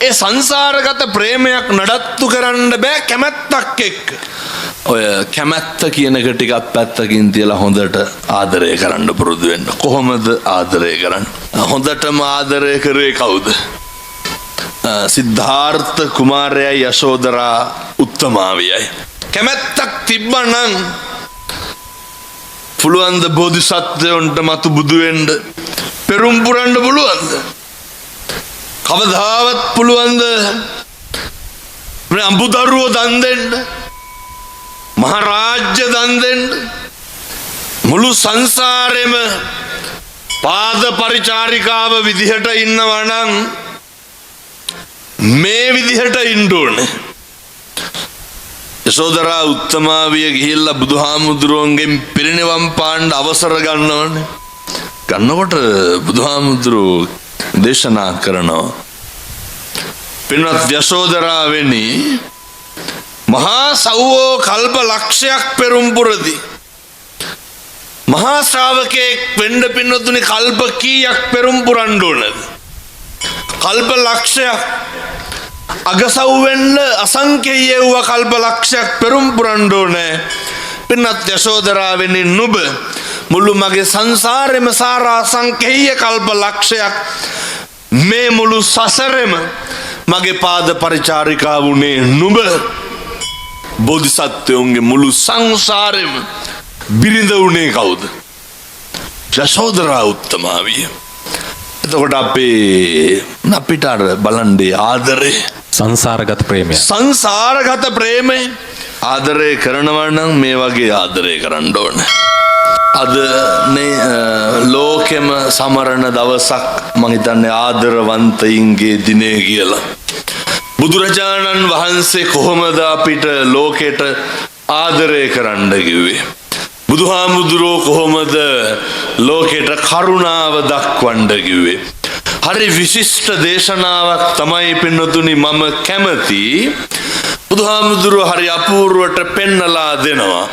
ඒ සංසාරගත ප්‍රේමයක් නඩත්තු කරන්න බෑ කැමැත්තක් එක්ක. ඔය කැමැත්ත කියන එක ටිකක් පැත්තකින් තියලා හොඳට ආදරය කරන්න පුරුදු වෙන්න. කොහොමද ආදරය කරන්නේ? හොඳටම ආදරය කරේ කවුද? සිද්ධාර්ථ කුමාරයයි යශෝදරා උත්තමාවියයි. කැමැත්තක් තිබ්බනම් පුළුවන්ද බෝධිසත්වයන්ට මතු බුදු වෙන්න? පෙරම් පුරන්න පුළුවන්ද? කවදාවත් පුළුවන්ද මේ අඹදරුව දන් දෙන්න? මහරාජ්‍ය දන් දෙන්න? මුළු සංසාරෙම පාද පරිචාරිකාව විදිහට ඉන්නවා නම් මේ විදිහට ඉන්න ඕනේ. යශෝදරා උත්තමාවිය ගිහිල්ලා බුදුහාමුදුරුවන්ගෙන් පිරිනිවන් පාන්න අවසර ගන්නවනේ. ගන්නකොට බුදුහාමුදුරුවෝ දේශනා කරනවා, පින්වත් යශෝදරාවෙනි, මහා සව්වෝ කල්ප ලක්ෂයක් පෙරම් පුරති. මහා ශ්‍රාවකයෙක් වෙන්න පින්වතුනි කල්ප කීයක් පෙරම් පුරන්න ඕනද? කල්ප ලක්ෂයක්. අගසව් වෙන්න අසංකේය වූ කල්ප ලක්ෂයක් පෙරම් පුරන්න ඕනේ. පින්වත් යශෝදරාවෙනි, නුඹ මුළු මගේ සංසාරෙම සාරා සංකේය කල්ප ලක්ෂයක් මේ මුළු සසරෙම මගේ පාද පරිචාරිකා වුණේ නුඹ. බෝධිසත්වයන්ගේ මුළු සංසාරෙම බිරිඳ වුණේ කවුද? යශෝදරා උත්තමාවිය. එතකොට අපිට අර බලන්නේ ආදරේ, සංසාරගත ප්‍රේමය. සංසාරගත ප්‍රේමය ආදරය කරනවා නම් මේ වගේ ආදරය කරන්න ඕනේ. අද ලෝකෙම සමරන දවසක් මම හිතන්නේ ආදරවන්තයින්ගේ දිනේ කියලා. බුදුරජාණන් වහන්සේ කොහොමද අපිට ලෝකෙට ආදරය කරන්න කිව්වේ? බුදුහාමුදුරුවෝ කොහොමද ලෝකෙට කරුණාව දක්වන්න කිව්වේ? හරි විශිෂ්ට දේශනාවක් තමයි පින්නතුනි මම කැමති. බුදුහාමුදුරුවෝ හරි අපූර්වට පෙන්නලා දෙනවා.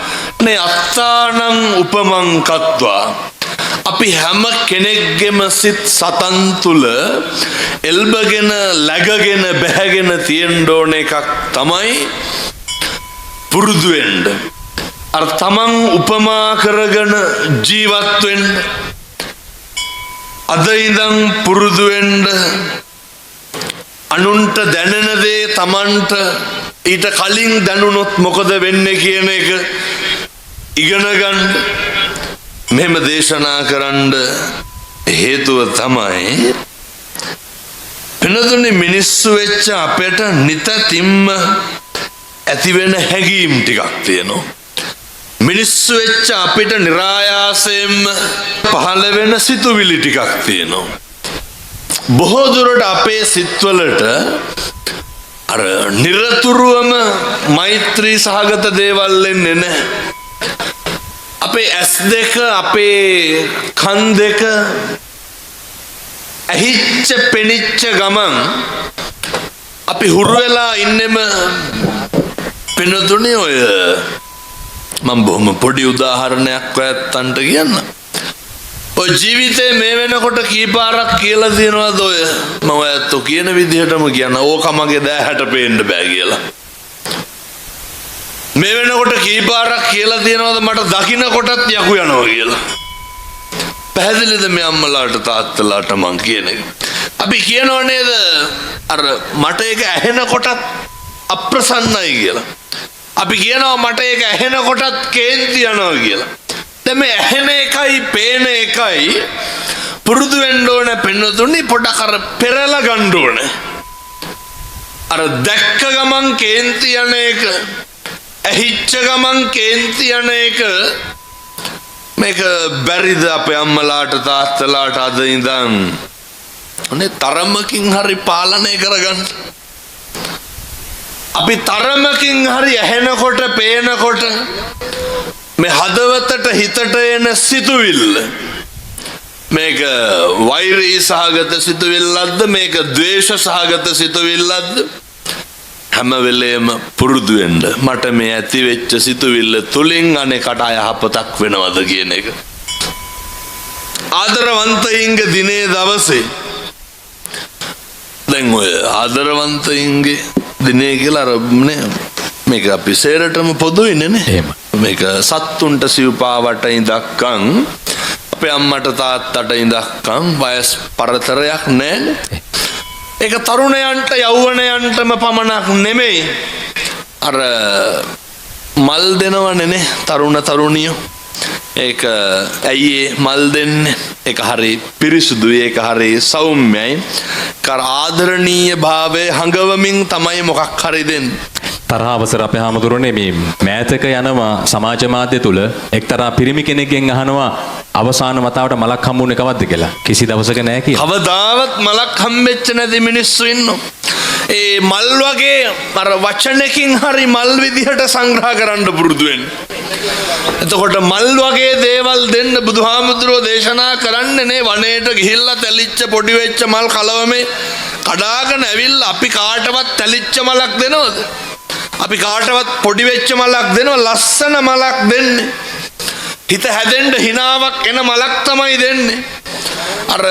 මේ අත්තානං උපමං කତ୍වා, අපි හැම කෙනෙක්ගෙම සිත් සතන් තුල එල්බගෙන läගගෙන බැහැගෙන තියෙන්න ඕන එකක් තමයි පුරුදු වෙන්න. අර තමන් උපමා කරගෙන ජීවත් වෙන්න. අද ඉඳන් පුරුදු වෙන්න අනුන්ට දැනෙන දේ තමන්ට ඊට කලින් දැනුනොත් මොකද වෙන්නේ කියන එක ඉගෙන ගන්න. මෙහෙම දේශනා කරන්න හේතුව තමයි වෙනතුනේ මිනිස්සු වෙච්ච අපට නිතින්ම ඇති වෙන හැඟීම් ටිකක් තියෙනවා. මිනිස්සු වෙච්ච අපිට નિરાයාසයෙන්ම පහළ වෙන සිතුවිලි ටිකක් තියෙනවා. බොහෝ දුරට අපේ සිත්වලට අර නිරතුරුවම මෛත්‍රී සහගත දේවල් එන්නේ නැහැ. අපේ ඇස් දෙක, අපේ කන් දෙක ඇහිච්ච පෙනිච්ච ගමන් අපි හුරු වෙලා ඉන්නෙම පිනතුනේ ඔය මම බොහොම පොඩි උදාහරණයක් ඔයත්තන්ට කියන්න. ඔය ජීවිතේ මේ වෙනකොට කීපාරක් කියලා දිනවද ඔය මම ඔයත්තු කියන විදිහටම කියන්න ඕක මගේ දෑහැට පේන්න බෑ කියලා. මේ වෙනකොට කීපාරක් කියලා දිනවද මට දකින්න කොටත් යකු යනවා කියලා. පැහැදිලිද මේ අම්මලාට තාත්තලාට මං කියන එක? අපි කියනව නේද අර මට ඒක ඇහෙන කොටත් අප්‍රසන්නයි කියලා. අපි කියනවා මට ඒක ඇහෙන කොටත් කේන්ති යනවා කියලා. දැන් මේ ඇහෙන එකයි පේන එකයි පුරුදු වෙන්න ඕන පෙන්නතුනි. පොඩක් අර පෙරලා ගන්න ඕන. අර දැක්ක ගමන් කේන්ති යන එක, ඇහිච්ච ගමන් කේන්ති යන එක, මේක බැරිද අපේ අම්මලාට තාත්තලාට අද ඉඳන් අනේ තරමකින් හරි පාලනය කරගන්න? අපි තරමකින් හරි ඇහෙනකොට පේනකොට මේ හදවතට හිතට එන සිතුවිල්ල, මේක වෛරී සහගත සිතුවිල්ලක්ද මේක ද්වේෂ සහගත සිතුවිල්ලක්ද, හැම වෙලේම පුරුදු වෙන්න මට මේ ඇති වෙච්ච සිතුවිල්ල තුලින් අනේකට අයහපතක් වෙනවද කියන එක. ආදරවන්තයින්ගේ දිනේ දවසේ දැන් ඔය ආදරවන්තයින්ගේ දිනේ කියලා අරන්නේ මේක අපි සේරටම පොදුයිනේ නේ. එහෙම. මේක සත්තුන්ට සිව්පාවට ඉඳක්කන් අපේ අම්මට තාත්තට ඉඳක්කන් වයස් පරතරයක් නැහැ. ඒක තරුණයන්ට යෞවනයන්ටම පමණක් නෙමෙයි. අර මල් දෙනවනේ නේ තරුණ තරුණියෝ. ඒක ඇයි මල් දෙන්නේ? ඒක හරි පිරිසුදුයි, ඒක හරි සෞම්‍යයි. කර ආදරණීය භාවයේ හඟවමින් තමයි මොකක් හරි දෙන්නේ. තරහ අවසර අපේ හාමුදුරනේ මේ මෑතක යනවා සමාජ මාධ්‍ය තුල එක්තරා පිරිමි කෙනෙක්ගෙන් අහනවා අවසාන වතාවට මලක් හම්බුනේ කවද්ද කියලා. කිසි දවසක නැහැ කියලා. කවදාවත් මලක් හම්බෙච්ච නැති මිනිස්සු ඉන්නවා. ඒ මල් වගේ අර වචනකින් හරි මල් විදිහට සංග්‍රහ කරන්න පුරුදු වෙන්න. එතකොට මල් වගේ දේවල් දෙන්න බුදුහාමුදුරෝ දේශනා කරන්නේ නේ වනයේට ගිහිල්ලා තැලිච්ච පොඩි වෙච්ච මල් කලවමේ කඩාගෙන ඇවිල්ලා අපි කාටවත් තැලිච්ච මලක් දෙනවද? අපි කාටවත් පොඩි වෙච්ච මලක් දෙනව? ලස්සන මලක් දෙන්නේ. හිත හැදෙන්න හිනාවක් එන මලක් තමයි දෙන්නේ. අර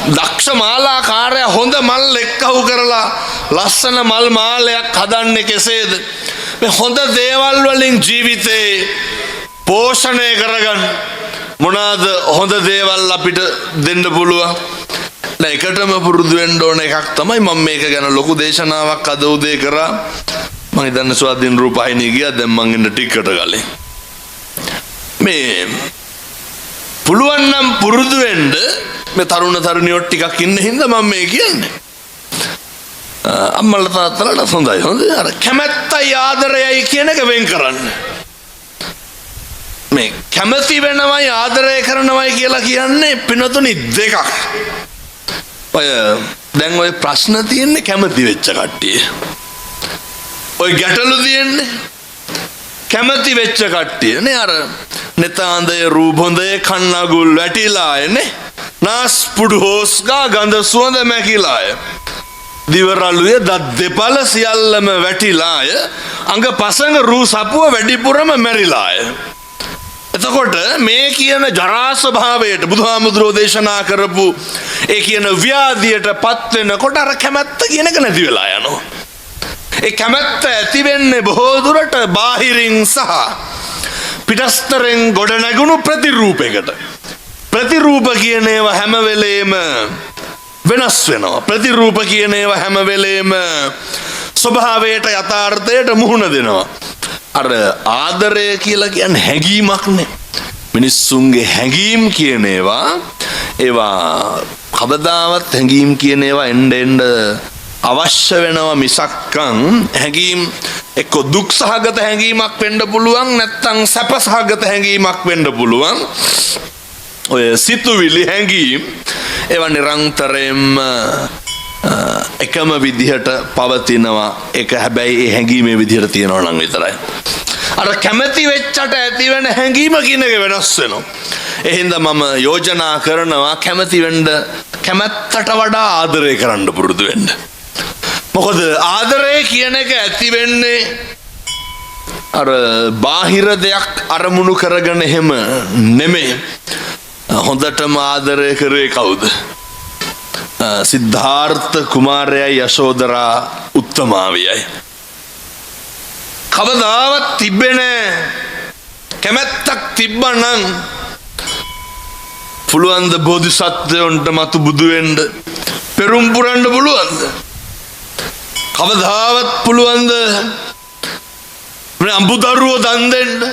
දක්ෂ මාලාකාරයා හොඳ මල් එක්කහු කරලා ලස්සන මල් මාලයක් හදන්නේ කෙසේද? මේ හොඳ දේවල් වලින් ජීවිතේ පෝෂණය කරගන්න මොනවාද හොඳ දේවල් අපිට දෙන්න පුළුවන්? ඒකටම පුරුදු වෙන්න ඕන එකක් තමයි මම මේක ගැන ලොකු දේශනාවක් අද උදේ කරා. මම හිතන්නේ ස්වාධීන රූපහිනී ගියා. දැන් මං එන්න ටිකකට ගාලේ මේ පුළුවන් නම් පුරුදු වෙන්න මේ තරුණ තරුණියෝ ටිකක් ඉන්න හින්දා මම මේ කියන්නේ. අම්මලා තාත්තලාට හොඳයි. හොඳයි. අර කැමැත්තයි ආදරයයි කියන එක වෙන් කරන්න. මේ කැමැති වෙනවයි ආදරය කරනවයි කියලා කියන්නේ පිනතුනි දෙකක්. ඔය දැන් ඔය ප්‍රශ්න තියෙන්නේ කැමැති වෙච්ච කට්ටිය. ඔය ගැටලු තියෙන්නේ කැමැති වෙච්ච කට්ටිය නේ. අර netāndaya රූපොඳේ කන්නගුල් වැටිලාය නේ. නාස්පුඩු හොස්ගා ගඳ සුවඳ මැකිලාය. දිවරළුවේ දත් දෙපළ සියල්ලම වැටිලාය. අඟ පසඟ රූ සපුව වැඩිපුරම මැරිලාය. එතකොට මේ කියන ජරා ස්වභාවයට බුදුහාමුදුරෝ දේශනා කරපු ඒ කියන ව්‍යාධියට පත් වෙනකොට අර කැමැත්ත කියන එක නැති වෙලා යනවා. ඒ කැමැත්ත ඇති වෙන්නේ බොහෝ දුරට බාහිරින් සහ පිටස්තරෙන් ගොඩ නැගුණු ප්‍රතිරූපයකට. ප්‍රතිරූප කියන ඒවා හැම වෙලේම වෙනස් වෙනවා. ප්‍රතිරූප කියන ඒවා හැම වෙලේම ස්වභාවයට යථාර්ථයට මුහුණ දෙනවා. අර ආදරය කියලා කියන්නේ හැඟීමක්නේ. මිනිස්සුන්ගේ හැඟීම් කියන ඒවා කවදාවත් හැඟීම් කියන ඒවා එන්න අවශ්‍ය වෙනවා මිසක්කන් හැඟීම් එක්ක දුක් සහගත හැඟීමක් වෙන්න පුළුවන් නැත්නම් සැප සහගත හැඟීමක් වෙන්න පුළුවන්. ඔය සිතුවිලි හැඟීම් ඒවා නිරන්තරයෙන්ම එකම විදිහට පවතිනවා. ඒක හැබැයි ඒ හැඟීමේ විදිහට තියනවා නම් විතරයි. අර කැමැති වෙච්චට ඇති වෙන හැඟීම කියන එක වෙනස් වෙනවා. ඒ හින්දා මම යෝජනා කරනවා කැමැති වෙන්න කැමැත්තට වඩා ආදරය කරන්න පුරුදු වෙන්න. මොකද ආදරය කියන එක ඇති වෙන්නේ අර බාහිර දෙයක් අරමුණු කරගෙන එහෙම නෙමෙයි. හොඳටම ආදරය කරේ කවුද? සිද්ධාර්ථ කුමාරයයි යශෝදරා උත්තමාවියයි. කවදාවත් තිබෙන්නේ කැමැත්තක් තිබ්බනම් පුළුවන් ද බෝධිසත්වයන්ට මතු බුදු වෙන්න පෙරම් පුරන්න පුළුවන්ද? කවදාවත් පුළුවන්ද මේ අඹදරුවෝ දන් දෙන්න?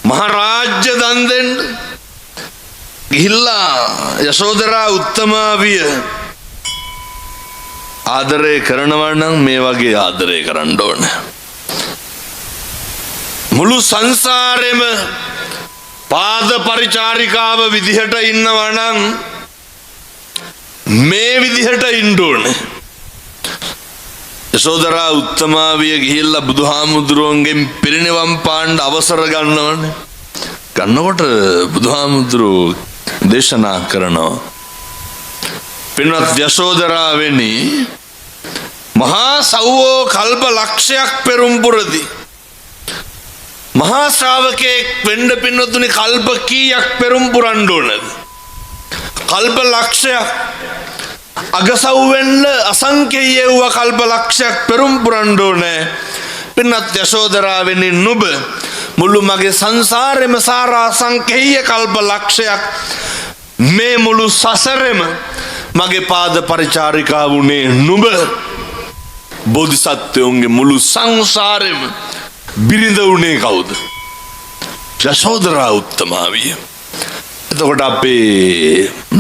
මහරාජ්‍ය දන් දෙන්න? ගිහිල්ලා යශෝදරා උත්තමාවිය ආදරය කරනවා නම් මේ වගේ ආදරය කරන්න ඕන. මුළු සංසාරෙම පාද පරිචාරිකාව විදිහට ඉන්නවා නම් මේ විදිහට ඉන්න ඕනේ. යශෝදරා උත්තමාවිය ගිහිල්ලා බුදුහාමුදුරුවන්ගෙන් පිරිනිවන් පාන්න අවසර ගන්නවනේ. ගන්නකොට බුදුහාමුදුරුවෝ දේශනා කරනවා පින්වත් යශෝදරාවෙනි මහා සව්වෝ කල්ප ලක්ෂයක් පෙරම් පුරති. මහා ශ්‍රාවකෙක් වෙන්න පින්වතුනි කල්ප කීයක් පෙරම් පුරන්න ඕනද? කල්ප ලක්ෂයක්. අගසව්වෙන්න අසංකේය වූ කල්ප ලක්ෂයක් පෙරම් පුරන්න ඕනේ. පින්නත් යශෝදරාවෙනි නුඹ මුළු මගේ සංසාරෙම සාරා සංකේය කල්ප ලක්ෂයක් මේ මුළු සසරෙම මගේ පාද පරිචාරිකා වුණේ නුඹ. බෝධිසත්වයන්ගේ මුළු සංසාරෙම බිරිඳ වුණේ කවුද? යශෝදරා උත්තමාවිය. එතකොට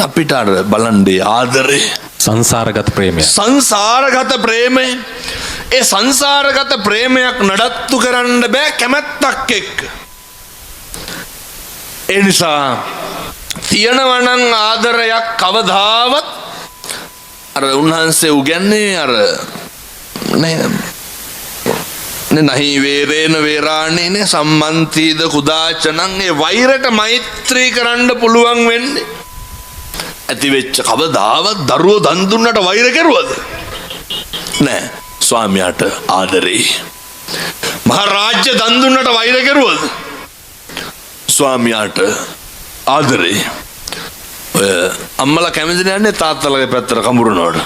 අපිට අර බලන්නේ ආදරේ සංසාරගත ප්‍රේමය. සංසාරගත ප්‍රේමය. ඒ සංසාරගත ප්‍රේමයක් නඩත්තු කරන්න බෑ කැමැත්තක් එක්ක. ඒ නිසා තියෙනවා නම් ආදරයක් කවදාවත් අර උන්වහන්සේ උගන්නේ අර නහි වේරේන වේරාණේන සම්මන්තිද කුදාචනං ඒ වෛරට මෛත්‍රී කරන්න පුළුවන් වෙන්නේ ඇති වෙච්ච කවදාවත් දරුවෝ දන් දුන්නට වෛර කරුවද? නෑ. ස්වාමියාට ආදරේ. මහරාජ්‍ය දන් දුන්නට වෛර කරුවද? ස්වාමියාට ආදරේ. ඔය අම්මලා කැමති නෑනේ තාත්තලාගේ පැත්තට කඹරනවට.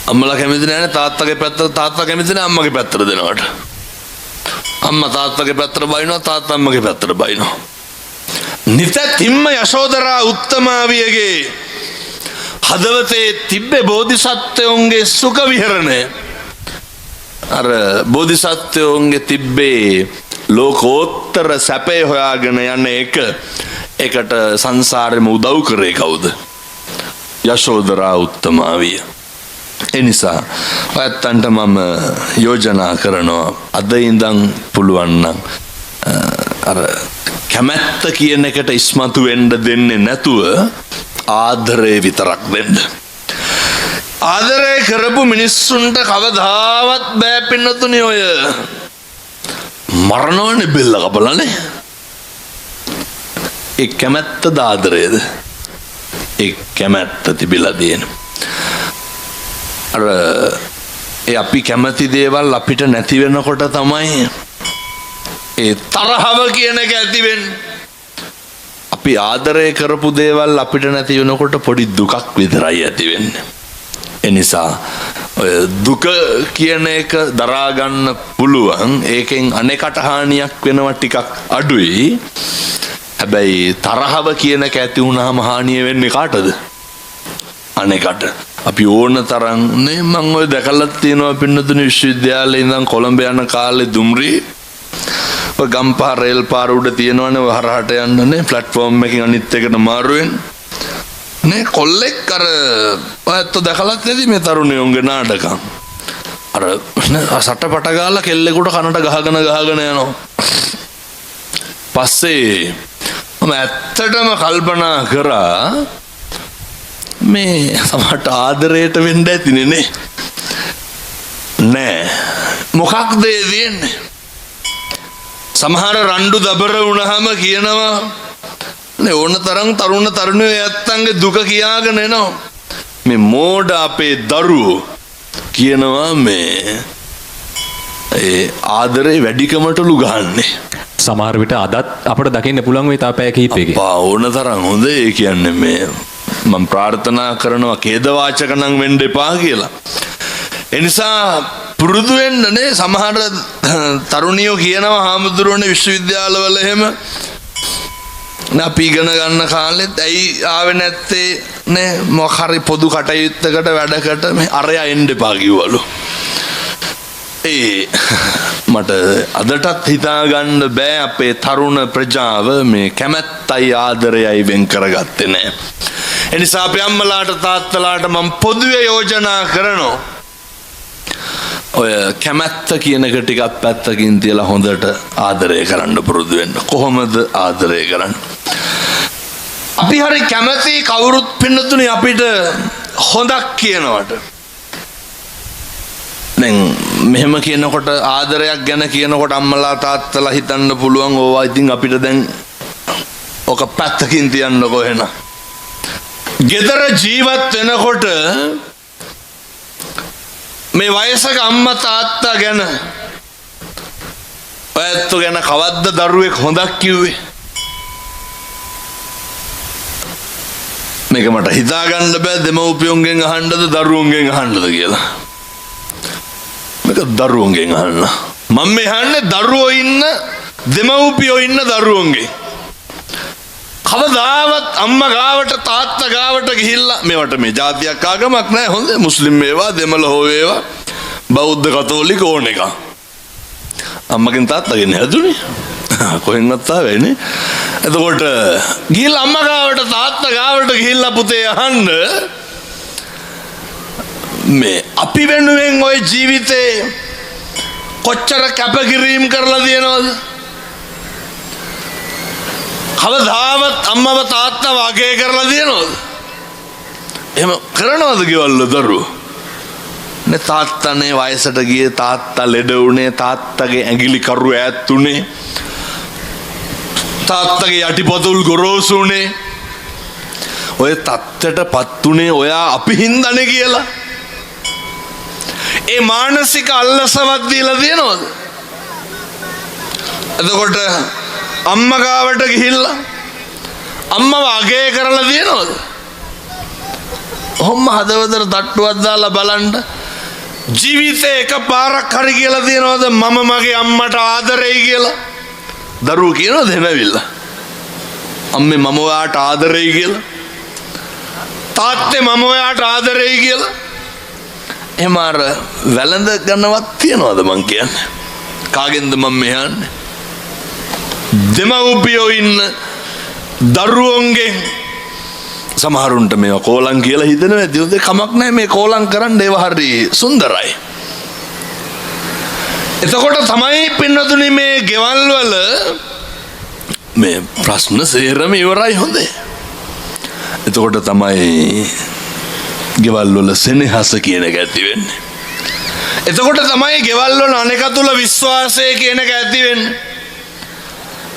අම්මලා කැමති නෑනේ තාත්තගේ පැත්තට තාත්තා කැමති නෑ අම්මගේ පැත්තට දෙනවට. අම්මා තාත්තගේ පැත්තට බයිනවා තාත්තා අම්මගේ පැත්තට බයිනවා. නිතැතිම්ම යශෝදරා උත්තමාවියගේ හදවතේ තිබ්බේ බෝධිසත්වයන්ගේ සුඛ විහරණය. අර බෝධිසත්වයන්ගේ තිබ්බේ ලෝකෝත්තර සැපේ හොයාගෙන යන එක. ඒකට සංසාරෙම උදව් කරේ කවුද? යශෝදරා උත්තමාවිය. එනිසා ඔයත්තන්ට මම යෝජනා කරනවා අද ඉඳන් පුළුවන් නම් අර කැමැත්ත කියන එකට ඉස්මතු වෙන්න දෙන්නේ නැතුව ආදරේ විතරක් දෙන්න. ආදරේ කරපු මිනිස්සුන්ට කවදාවත් බෑ පින්නතුනි ඔය මරණවනේ බෙල්ල කපලානේ. ඒ කැමැත්තද ආදරේද? ඒ කැමැත්ත තිබිලා තියෙන. අර ඒ අපි කැමති දේවල් අපිට නැති වෙනකොට තමයි ඒ තරහව කියන එක ඇති වෙන්නේ. අපි ආදරය කරපු දේවල් අපිට නැති වෙනකොට පොඩි දුකක් විතරයි ඇති වෙන්නේ. ඒ නිසා ඔය දුක කියන එක දරා ගන්න පුළුවන්. ඒකෙන් අනේකට හානියක් වෙනවා ටිකක් අඩුයි. හැබැයි තරහව කියන එක ඇති වුණාම හානිය වෙන්නේ කාටද? අනේකට. අපි ඕන තරම් නේ මම ඔය දැකලා තියෙනවා පින්නතුනි විශ්වවිද්‍යාලේ ඉඳන් කොළඹ යන කාලේ දුම්රිය ඔය ගම්පහ රේල් පාර උඩ තියෙනවනේ හරහට යන්නනේ ප්ලැට්ෆෝම් එකකින් අනිත් එකට මාරු වෙන නේ කොල්ලෙක් අර ඔයත් දැකලා නැති මේ තරුණයෝගේ නාටකම් අර සටපට ගාලා කෙල්ලෙකුට කනට ගහගෙන යනවා. පස්සේ මම ඇත්තටම කල්පනා කරා මේ සමහරට ආදරයට වෙන්න ඇතිනේ නේ. නෑ මොකක්ද දෙන්නේ? සමහර රණ්ඩු දබර වුණාම කියනවා නේ ඕන තරම් තරුණ තරුණියෝ ඇත්තන්ගේ දුක කියාගෙන එනවා. මේ මෝඩ අපේ දරුවෝ කියනවා මේ ඒ ආදරේ වැඩිකමටලු ගහන්නේ. සමහර විට අදත් අපිට දකින්න පුළුවන් වෙයි තාපය කීපයකින්. අප්පා ඕන තරම් හොඳ ඒ කියන්නේ මේ මම ප්‍රාර්ථනා කරනවා ඛේදවාචක නම් වෙන්න එපා කියලා. ඒ නිසා පුරුදු වෙන්න නේ සමහර තරුණියෝ කියනවා හාමුදුරුවනේ විශ්වවිද්‍යාලවල එහෙම අපි ඉගෙන ගන්න කාලෙත් ඇයි ආවේ නැත්තේ නේ මොකක් හරි පොදු කටයුත්තකට වැඩකට මේ අරයා එන්න එපා කිව්වලු. මට අදටත් හිතා ගන්න බෑ අපේ තරුණ ප්‍රජාව මේ කැමැත්තයි ආදරයයි වෙන් කරගත්තේ නෑ. ඒ නිසා අපි අම්මලාට තාත්තලාට මම පොදුවේ යෝජනා කරනවා ඔය කැමැත්ත කියන එක ටිකක් පැත්තකින් තියලා හොඳට ආදරය කරන්න පුරුදු වෙන්න. කොහොමද ආදරය කරන්නේ? අපි හරි කැමැති කවුරුත් පින්නතුනේ අපිට හොඳක් කියනවට. දැන් මෙහෙම කියනකොට ආදරයක් ගැන කියනකොට අම්මලා තාත්තලා හිතන්න පුළුවන් ඕවා ඉතින් අපිට දැන් ඔක පැත්තකින් තියන්නකො එහෙනම්. ගෙදර ජීවත් වෙනකොට මේ වයසක අම්මා තාත්තා ගැන ඔයත් ගැන කවද්ද දරුවෙක් හොඳක් කිව්වේ? මේක මට හිතාගන්න බෑ දෙමව්පියන්ගෙන් අහන්නද දරුවන්ගෙන් අහන්නද කියලා. මේක දරුවන්ගෙන් අහන්න. මම මේ අහන්නේ දරුවෝ ඉන්න දෙමව්පියෝ ඉන්න දරුවන්ගෙන්. කවදාවත් අම්මා ගාවට තාත්තා ගාවට ගිහිල්ලා මේවට මේ ජාතියක් ආගමක් නැහැ හොඳ මුස්ලිම් වේවා දෙමළ හෝ වේවා බෞද්ධ කතෝලික ඕන එක. අම්මගෙන් තාත්තගෙන් හැදුනේ. කොහෙන්වත් ආවේ නේ. එතකොට ගිහිල්ලා අම්මා ගාවට තාත්තා ගාවට ගිහිල්ලා පුතේ අහන්න මේ අපි වෙනුවෙන් ওই ජීවිතේ කොච්චර කැපකිරීම කරලා දිනවද? කවදාවත් අම්මව තාත්තව අගය කරලා දිනවද? එහෙම කරනවද ගෙවල්ල දරුවෝ? නේ තාත්තනේ වයසට ගියේ තාත්තා ලෙඩ වුණේ තාත්තගේ ඇඟිලි කරු ඈත් උනේ තාත්තගේ යටිපතුල් ගොරෝසු උනේ ඔය තත්ත්වයටපත් උනේ ඔයා අපි හින්දානේ කියලා. ඒ මානසික අල්ලසවත් දීලා දිනවද? එතකොට අම්මා ගාවට ගිහිල්ලා අම්මව අගය කරලා දිනවද? ඔහොම හදවතට තට්ටුවක් දාලා බලන්න ජීවිතේ එකපාරක් හරි කියලා දිනවද මම මගේ අම්මට ආදරෙයි කියලා? දරුවෝ කියනවද එහෙමවිල්ලා? අම්මේ මම ඔයාට ආදරෙයි කියලා? තාත්තේ මම ඔයාට ආදරෙයි කියලා? එහෙම අර වැළඳ ගන්නවත් තියනවද මං කියන්නේ? කාගෙන්ද මම මෙහන්නේ? දෙමව්පියෝ ඉන්න දරුවන්ගෙන් සමහරුන්ට මේවා කෝලම් කියලා හිතනවා ඇති. හොඳේ කමක් නැහැ මේ කෝලම් කරන්න ඒවා හරි සුන්දරයි. එතකොට තමයි පින්නතුනි මේ ගෙවල් වල මේ ප්‍රශ්න සේරම ඉවරයි හොඳේ. එතකොට තමයි ගෙවල් වල සෙනෙහස කියන එක ඇති වෙන්නේ. එතකොට තමයි ගෙවල් වල අනෙක තුල විශ්වාසය කියන එක ඇති වෙන්නේ.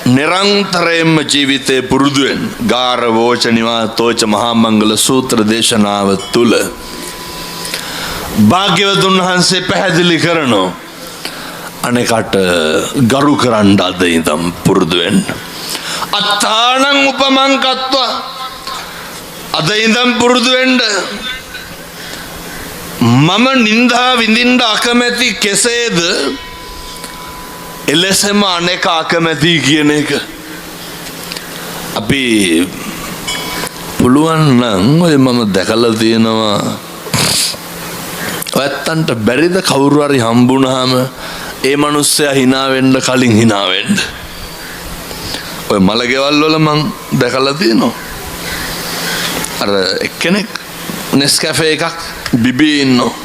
නිරන්තරයෙන්ම ජීවිතේ පුරුදුවෙන් ගාර වෝචනිවා තෝච මහා මංගල සූත්‍ර දේශනාව තුල භාග්‍යවතුන් වහන්සේ පැහැදිලි කරනවා අනෙකට ගරු කරන්න අද ඉඳන් පුරුදුවෙන් අත්තානං උපමං කତ୍වා අද ඉඳන් පුරුදු වෙන්න මම නින්දා විඳින්න අකමැති කෙසේද එලෙසම අනෙක අකමැති කියන එක අපි පුළුවන් නම් ඔය මම දැකලා තියෙනවා ඔයත්තන්ට බැරිද කවුරු හරි හම්බුනහම ඒ මිනිස්සයා hina වෙන්න කලින් hina වෙන්න ඔය මලගෙවල් වල මං දැකලා තියෙනවා අර එක්කෙනෙක් නෙස්කැෆේ එකක් බිබී ඉන්නවා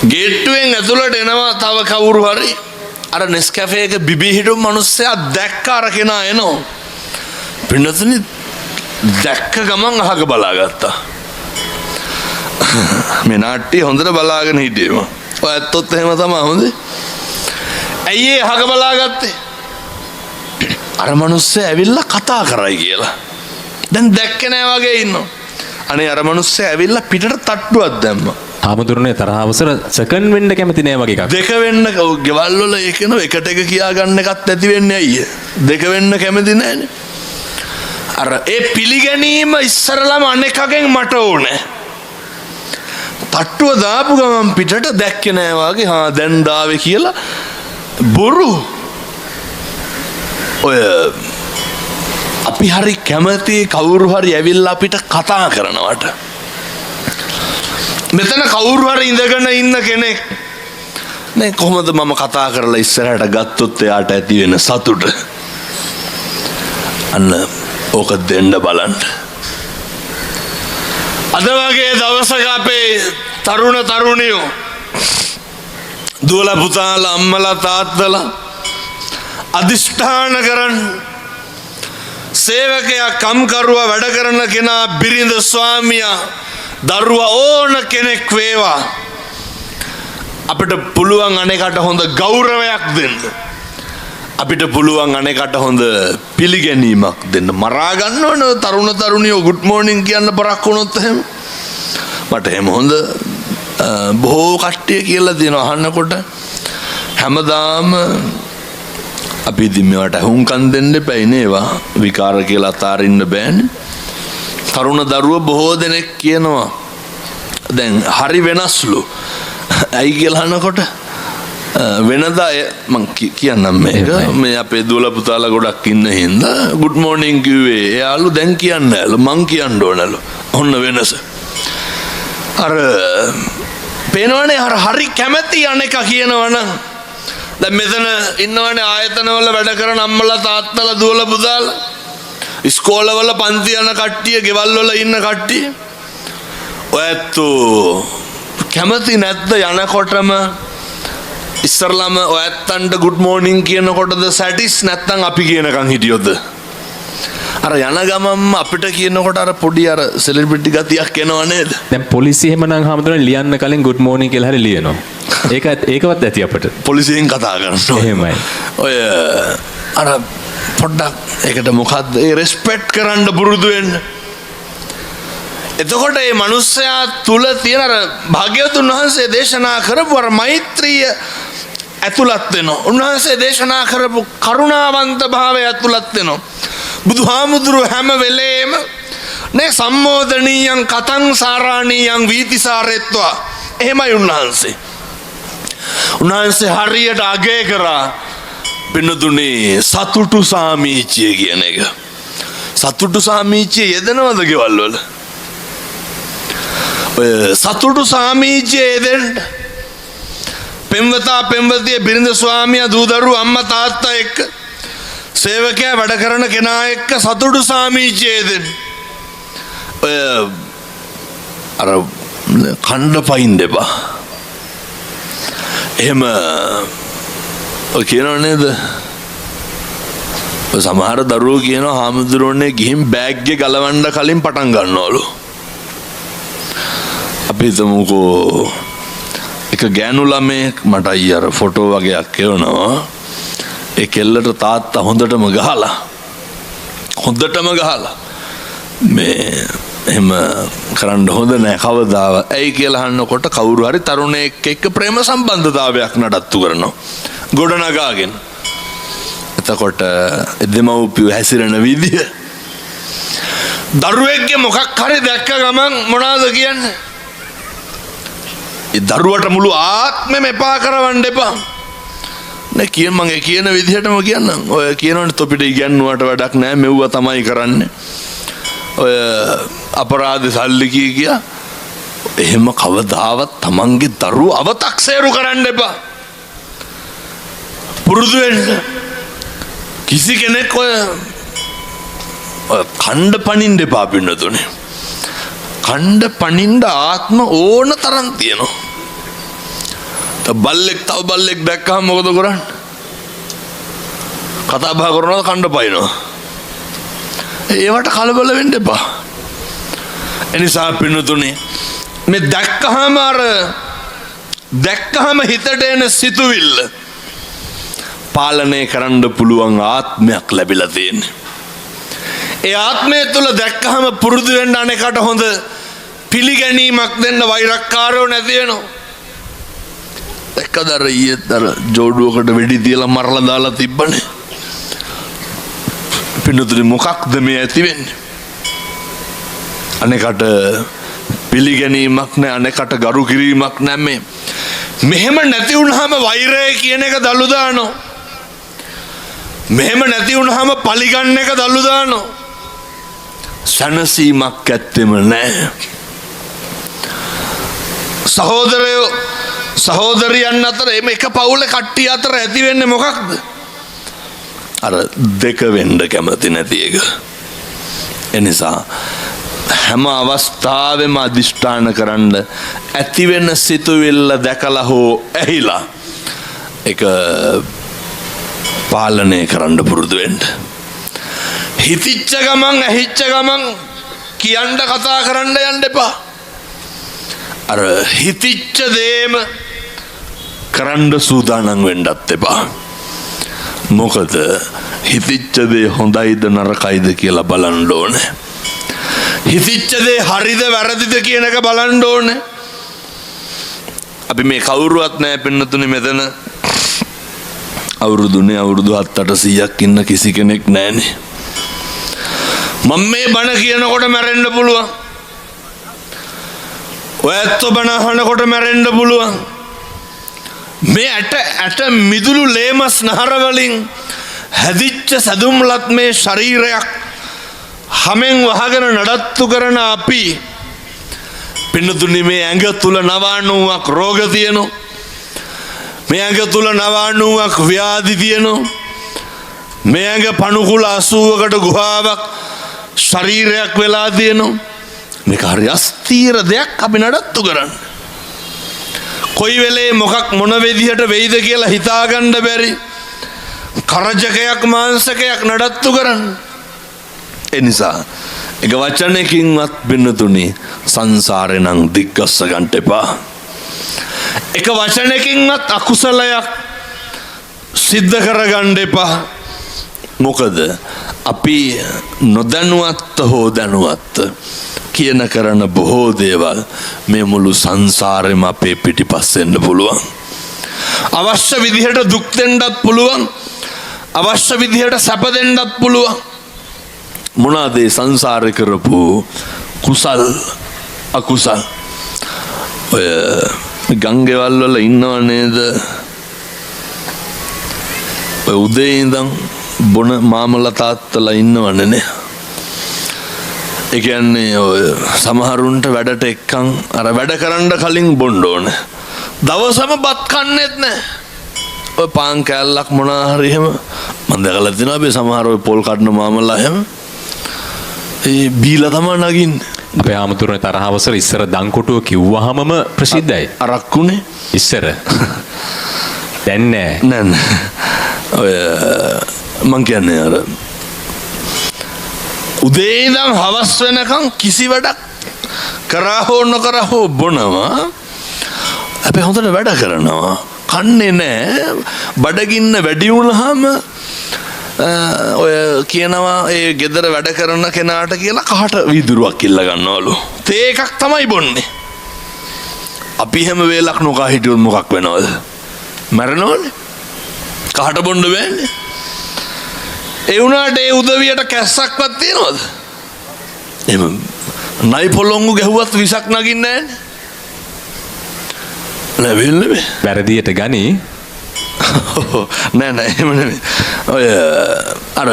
ගේට්ටුවෙන් ඇතුළට එනවා තව කවුරු හරි අර නෙස්කැෆේ එක බිබී හිටපු මිනිස්සයා දැක්ක අර කෙනා එනවා පින්නතුනි දැක්ක ගමන් අහක බලාගත්තා මේ නාට්‍ය හොඳට බලාගෙන හිටියම ඔය ඇත්තොත් එහෙම තමයි හොඳේ ඇයි ඒ අහක බලාගත්තේ අර මිනිස්සයා ඇවිල්ලා කතා කරයි කියලා දැන් දැක්කේ නෑ වගේ ඉන්නවා අනේ අර මිනිස්සයා ඇවිල්ලා පිටට තට්ටුවක් දැම්මා හාමුදුරනේ තරහ අවසර සෙකන්ඩ් වෙන්න කැමති නෑ වගේ එකක් දෙක වෙන්න ගෙවල් වල ඒකන එකට එක කියා ගන්න එකත් ඇති වෙන්නේ අයියේ දෙක වෙන්න කැමති නෑනේ අර ඒ පිළිගැනීම ඉස්සරලම අනෙකගෙන් මට ඕනේ තට්ටුව දාපු ගමන් පිටට දැක්කේ නෑ වගේ හා දැන් දාවේ කියලා බොරු ඔය අපි හරි කැමති කවුරු හරි ඇවිල්ලා අපිට කතා කරනවට මෙතන කවුරු හරි ඉඳගෙන ඉන්න කෙනෙක් නේ කොහොමද මම කතා කරලා ඉස්සරහට ගත්තොත් එයාට ඇති වෙන සතුට අන්න ඕක දෙන්න බලන්න අද වගේ දවසක අපේ තරුණ තරුණියෝ දුවලා පුතාලා අම්මලා තාත්තලා අදිෂ්ඨාන කරන් සේවකයා කම්කරුවා වැඩ කරන කෙනා බිරිඳ ස්වාමියා දරුවා ඕන කෙනෙක් වේවා අපිට පුළුවන් අනේකට හොඳ ගෞරවයක් දෙන්න අපිට පුළුවන් අනේකට හොඳ පිළිගැනීමක් දෙන්න මරා ගන්න ඕන තරුණ තරුණියෝ good morning කියන්න පරක් වුණොත් එහෙම මට එහෙම හොඳ බොහෝ කට්ටිය කියලා දෙනවා අහන්නකොට හැමදාම අපි ඉතින් මේවට හුම්කම් දෙන්න එපා නේවා විකාර කියලා අතාරින්න බෑනේ තරුණ දරුව බොහෝ දෙනෙක් කියනවා දැන් හරි වෙනස්ලු. ඇයි කියලා අහනකොට වෙනදා මං කියන්නම් මේක මේ අපේ දුවලා පුතාලා ගොඩක් ඉන්න හින්දා good morning කිව්වේ එයාලු දැන් කියන්නේ නෑලු මං කියන්න ඕනලු. ඔන්න වෙනස. අර පේනවනේ හරි කැමැති අනේක කියනවනම් දැන් මෙතන ඉන්නවනේ ආයතනවල වැඩ කරන අම්මලා තාත්තලා දුවලා පුතාලා ඉස්කෝලවල පන්ති යන කට්ටිය ගෙවල් වල ඉන්න කට්ටිය ඔයත් කැමති නැද්ද යනකොටම ඉස්සරලම ඔයත්තන්ට good morning කියනකොටද සැටිස් නැත්නම් අපි කියනකන් හිටියොත් අර යන ගමම්ම අපිට කියනකොට අර පොඩි අර සෙලිබ්‍රිටි ගතියක් එනවා නේද? දැන් පොලිසිය එහෙමනම් හැමදෙරම ලියන්න කලින් good morning කියලා හරි ලියනවා. ඒකවත් ඇති අපිට. පොලිසියෙන් කතා කරනවා. එහෙමයි. ඔය අර පොඩ්ඩක් ඒකට මොකද්ද ඒ රෙස්පෙක්ට් කරන්න පුරුදු වෙන්න. එතකොට මේ මිනිස්සයා තුල තියෙන අර භාග්‍යවතුන් වහන්සේ දේශනා කරපු අර මෛත්‍රිය ඇතුළත් වෙනවා. උන්වහන්සේ දේශනා කරපු කරුණාවන්ත භාවය ඇතුළත් වෙනවා. බුදුහාමුදුරුවෝ හැම වෙලේම නේ සම්මෝදනීයං කතං සාරාණීයං වීතිසාරෙත්වා එහෙමයි උන්වහන්සේ. උන්වහන්සේ හරියට අගය කරා පින්නතුනේ සතුටු සාමීචිය කියන එක. සතුටු සාමීචිය යෙදෙනවද ගෙවල් වල? ඔය සතුටු සාමීචිය යෙදෙන්න පෙම්වතා පෙම්වතිය බිරිඳ ස්වාමියා දූ දරුවෝ අම්මා තාත්තා එක්ක සේවකයා වැඩ කරන කෙනා එක්ක සතුටු සාමීචිය යෙදෙන්න. ඔය අර කණ්ඩ පයින් දෙපා. එහෙම ඔය කියනව නේද? සමහර දරුවෝ කියනවා හාමුදුරුවනේ ගිහින් බෑග් එක ගලවන්න කලින් පටන් ගන්නවලු. අපි හිතමුකෝ එක ගෑනු ළමයෙක් මට අර ෆොටෝ වගේක් එවනවා. ඒ කෙල්ලට තාත්තා හොඳටම ගහලා මේ එහෙම කරන්න හොඳ නෑ කවදාවත්. ඇයි කියලා අහනකොට කවුරු හරි තරුණයෙක් එක්ක ප්‍රේම සම්බන්ධතාවයක් නඩත්තු කරනවා. ගොඩනගාගෙන. එතකොට දෙමව්පියෝ හැසිරෙන විදිය දරුවෙක්ගේ මොකක් හරි දැක්ක ගමන් මොනවද කියන්නේ? ඒ දරුවට මුළු ආත්මෙම එපා කරවන්න එපා. නේ මම කියන විදිහටම කියන්නම්. ඔය කියනවනේ තොපිට ඉගැන්නුවට වැඩක් නෑ මෙව්වා තමයි කරන්නේ. ඔය අපරාධ සල්ලි කියා එහෙම කවදාවත් තමන්ගේ දරුවෝ අවතක්සේරු කරන්න එපා. පුරුදු වෙන්න. කිසි කෙනෙක් ඔය කණ්ඩ පනින්න එපා පින්නතුනේ. කණ්ඩ පනින්න ආත්ම ඕන තරම් තියෙනවා. බල්ලෙක් තව බල්ලෙක් දැක්කම මොකද කරන්නේ? කතා බහ කරනවද කණ්ඩ පනිනවා? ඒවට කලබල වෙන්න එපා. එනිසා පින්නතුනේ මේ දැක්කහම හිතට එන සිතුවිල්ල පාලනය කරන්න පුළුවන් ආත්මයක් ලැබිලා තියෙන්නේ. ඒ ආත්මය තුළ දැක්කහම පුරුදු වෙන්න අනේකට හොඳ පිළිගැනීමක් දෙන්න වෛරක්කාරයෝ නැති වෙනවා. දැක්කද අර ඊයේත් අර ජෝඩුවකට වෙඩි තියලා මරලා දාලා තිබ්බනේ. පින්නතුනේ මොකක්ද මේ ඇති වෙන්නේ? අනේකට පිළිගැනීමක් නැහැ, අනේකට ගරු කිරීමක් නැහැ. මෙහෙම නැති වුනහම වෛරය කියන එක දලු දානවා. මෙහෙම නැති වුනහම පලිගන්න එක දලු දානවා. සනසීමක් ඇත්තෙම නැහැ. සහෝදරයන් අතර එක පවුලේ කට්ටිය අතර ඇති වෙන්නේ මොකක්ද? අර දෙක වෙන්න කැමති නැති එක. එනිසා හැම අවස්ථාවෙම අදිෂ්ඨාන කරන්න ඇති වෙන සිතුවිල්ල දැකලා හෝ ඇහිලා ඒක පාලනය කරන්න පුරුදු වෙන්න. හිතිච්ච ගමන් ඇහිච්ච ගමන් කියන්න කතා කරන්න යන්න එපා. අර හිතිච්ච දේම කරන්න සූදානම් වෙන්නත් එපා. මොකද හිතිච්ච දේ හොඳයිද නරකයිද කියලා බලන්න ඕනේ. හිතිච්ච දේ හරිද වැරදිද කියන එක බලන්න ඕනේ. අපි මේ කවුරුවත් නැහැ පින්නතුනේ මෙතන. අවුරුදු 7-800ක් ඉන්න කිසි කෙනෙක් නැහනේ. මම මේ බණ කියනකොට මැරෙන්න පුළුවන්. ඔය ඇත්ත බණ අහනකොට මැරෙන්න පුළුවන්. මේ ඇට මිදුළු ලේමස් නහර වලින් හැදිච්ච සැදුම්ලත් මේ ශරීරයක් හැමෙන් වහගෙන නඩත්තු කරන අපි පින්නතුනි මේ ඇඟ තුල 90ක් රෝග තියෙනවා. මේ ඇඟ තුල 90ක් ව්‍යාධි තියෙනවා. මේ ඇඟ පණුකුල 80කට ගුහාවක් ශරීරයක් වෙලා තියෙනවා. මේක හරි අස්තීර දෙයක් අපි නඩත්තු කරන්න. කොයි වෙලේ මොකක් මොන විදිහට වෙයිද කියලා හිතාගන්න බැරි කරජකයක් මාංශකයක් නඩත්තු කරන්න. ඒ නිසා එක වචනයකින්වත් බින්නතුනි සංසාරේ නම් දිග්ගස්ස ගන්න එපා. එක වචනයකින්වත් අකුසලයක් සිද්ධ කරගන්න එපා. මොකද අපි නොදැනුවත් හෝ දැනුවත් කියන කරන බොහෝ දේවල් මේ මුළු සංසාරෙම අපේ පිටිපස්සෙන්න පුළුවන්. අවශ්‍ය විදිහට දුක් දෙන්නත් පුළුවන්. අවශ්‍ය විදිහට සැප දෙන්නත් පුළුවන්. මොනවාද ඒ සංසාරේ කරපු කුසල් අකුසල්? ඔය ගංගේවල් වල ඉන්නව නේද? ඔය උදේ ඉඳන් බොන මාමල තාත්තලා ඉන්නවනේ නේ. ඒ කියන්නේ ඔය සමහරුන්ට වැඩට එක්කන් අර වැඩ කරන්න කලින් බොන්න ඕනේ. දවසම බත් කන්නේත් නැහැ. ඔය පාන් කෑල්ලක් මොනවා හරි එහෙම මම දැකලා තියෙනවා. අපි සමහර ඔය පොල් කඩන මාමලා එහෙම ඒ බීලා තමයි නගින්නේ. අපේ ආමතුරුනේ තරහවසර ඉස්සර දංකොටුව කිව්වහමම ප්‍රසිද්ධයි. අරක්කුනේ ඉස්සර. දැන් නෑ. නෑ. ඔය මං කියන්නේ අර උදේ ඉඳන් හවස් වෙනකන් කිසි වැඩක් කරා හෝ නොකරා හෝ බොනවා. අපි හොඳට වැඩ කරනවා. කන්නේ නෑ. බඩගින්න වැඩි වුණාම ඔය කියනවා ඒ ගෙදර වැඩ කරන කෙනාට කියලා කහට වීදුරුවක් ඉල්ල ගන්නවලු. තේ එකක් තමයි බොන්නේ. අපි හැම වෙලක් නොකා හිටියොත් මොකක් වෙනවද? මැරෙනවනේ. කහට බොන්න බෑනේ. ඒ වුණාට ඒ උදවියට කැස්සක්වත් තියනවද? එහෙම නයි පොළොංගු ගැහුවත් විසක් නගින්නේ නෑනේ. වෙන්නේ වැරදියට ගනි. නෑ එහෙම නෙමෙයි. ඔය අර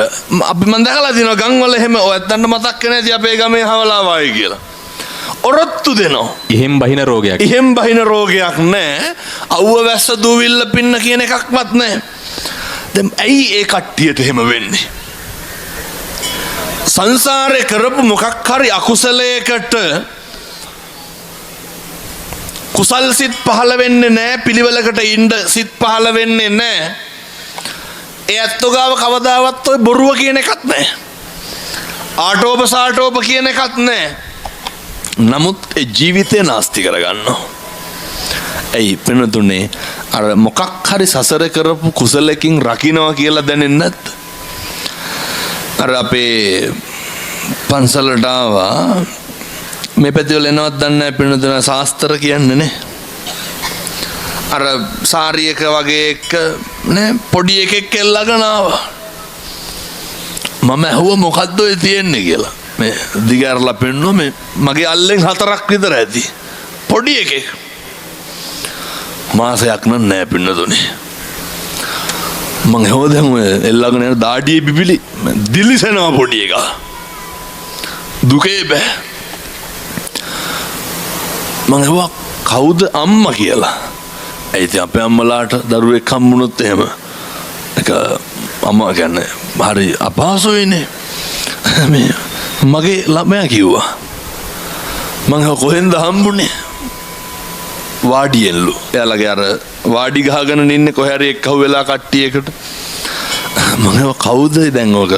අපි මන් දැකලා තියෙනවා ගම් වල එහෙම ඔය ඇත්තන්ට මතක් නැති අපේ ගමේ හවලා වායි කියලා. ඔරොත්තු දෙනවා. ඉහෙම් බහින රෝගයක්. ඉහෙම් බහින රෝගයක් නෑ. අවුව වැස්ස දූවිල්ල පින්න කියන එකක්වත් නෑ. දැන් ඇයි ඒ කට්ටියට එහෙම වෙන්නේ? සංසාරේ කරපු මොකක් හරි අකුසලයකට කුසල් සිත් පහළ වෙන්නේ නැහැ. පිළිවෙලකට ඉන්න සිත් පහළ වෙන්නේ නැහැ. ඒ අත්ෝගාව කවදාවත් ඔය බොරුව කියන එකක් නැහැ. ආටෝප සාටෝප කියන එකක් නැහැ. නමුත් ඒ ජීවිතේ නාස්ති කරගන්නවා. ඇයි පෙනුතුනේ අර මොකක් හරි සසර කරපු කුසලකින් රකින්නවා කියලා දැනෙන්නේ නැද්ද? අර අපේ පන්සලට ආවා මේ පැතිවල එනවත් දන්නේ නැහැ පින්නතුන ශාස්ත්‍ර කියන්නේ නේ. අර සාරියක වගේ එක නේ පොඩි එකෙක් එල්ලගෙන ආවා. මම ඇහුවා මොකද්ද ඔය තියෙන්නේ කියලා. මේ දිගාරලා පෙන්නුවා මේ මගේ අල්ලෙන් 4ක් විතර ඇති. පොඩි එකෙක්. මාසයක් නෑ පින්නතුනේ. මං හොදම එල්ලගෙන යන දාඩියේ බිබිලි දිලිසෙනවා පොඩි එකා. දුකේ බෑ. මං හුවා කවුද අම්මා කියලා. ඒ ඉතින් අපේ අම්මලාට දරුවෙක් හම්බුනොත් එහෙම ඒක අම්මා කියන්නේ හරි අපහසුයිනේ. මේ මගේ ළමයා කිව්වා. මං කොහෙන්ද හම්බුනේ? වාඩියෙන්ලු. එයාලගේ අර වාඩි ගහගෙන ඉන්නේ කොහේ හරි එක්කව වෙලා කට්ටියකට. මම කවුද දැන් ඔක?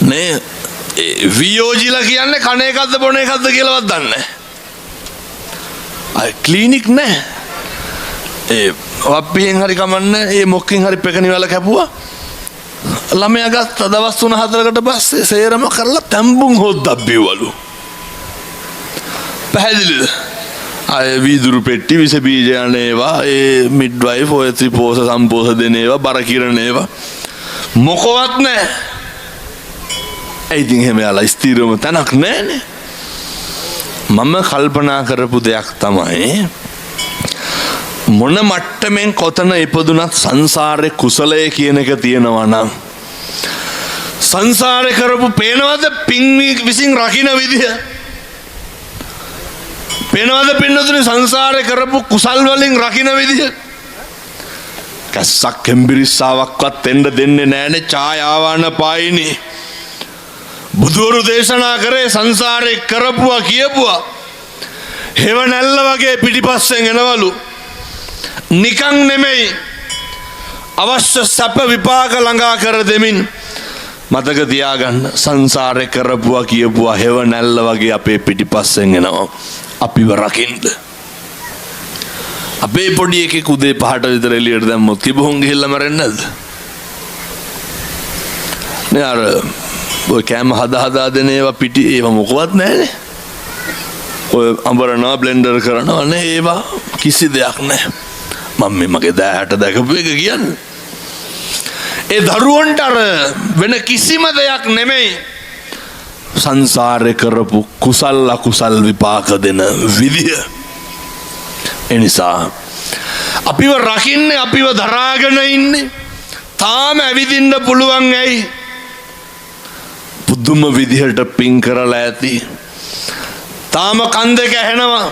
නේ වියෝජිලා කියන්නේ කණ එකක්ද බොන එකක්ද කියලාවත් දන්නේ නැහැ. අය ක්ලිනික් නැහැ. ඒ වප්පියෙන් හරි කමන්නේ ඒ මොකකින් හරි පෙකණිවල කැපුවා. ළමයා ගත්ත දවස් 3-4කට පස්සේ සේරම කරලා තැම්බුම් හොද්දක් බිව්වලු. පැහැදිලිද? අය වීදුරු පෙට්ටි විස බීජ යන්නේවා ඒ මිඩ්වයිෆ් ඔය ත්‍රිපෝෂ සම්පෝෂ දෙනේවා බර කිරණේවා මොකවත් නැහැ. ඒ ඉතින් එහෙම යාලා ස්ථිරවම තැනක් නැහැනේ. මම කල්පනා කරපු දෙයක් තමයි මොන මට්ටමින් කොතන ඉපදුනත් සංසාරේ කුසලය කියන එක තියෙනවා නම් සංසාරේ කරපු පේනවද පින් විසින් රකින්න විදිය? පේනවද පින්නතුනේ සංසාරේ කරපු කුසල් වලින් රකින්න විදිය? කැස්සක් කෙම්බිරිස්සාවක්වත් එන්න දෙන්නේ නැහනේ ඡායාවාන පායිනේ. බුදුවරු දේශනා කරේ සංසාරේ කරපුවා කියපුවා හේවණැල්ල වගේ පිටිපස්සෙන් එනවලු. නිකන් නෙමෙයි අවශ්‍ය සැප විපාක ළඟා කර දෙමින්. මතක තියාගන්න සංසාරේ කරපුවා කියපුවා හේවණැල්ල වගේ අපේ පිටිපස්සෙන් එනවා අපිව රකින්න. අපේ පොඩි එකෙක් උදේ 5ට විතර එළියට දැම්මොත් කිබහුන් ගිහිල්ලා මැරෙන්නේ නැද්ද? නේ අර ඔය කෑම හදා දෙන ඒවා පිටි ඒවා මොකවත් නැහැනේ. ඔය අඹරනවා බ්ලෙන්ඩර් කරනවා නේ ඒවා කිසි දෙයක් නැහැ. මම මේ මගේ දෑහට දැකපු එක කියන්නේ. ඒ දරුවන්ට අර වෙන කිසිම දෙයක් නෙමෙයි සංසාරේ කරපු කුසල් අකුසල් විපාක දෙන විදිය. ඒ නිසා අපිව රකින්නේ අපිව දරාගෙන ඉන්නේ තාම ඇවිදින්න පුළුවන් ඇයි? පුදුම විදිහට පින් කරලා ඇති. තාම කන් දෙක ඇහෙනවා.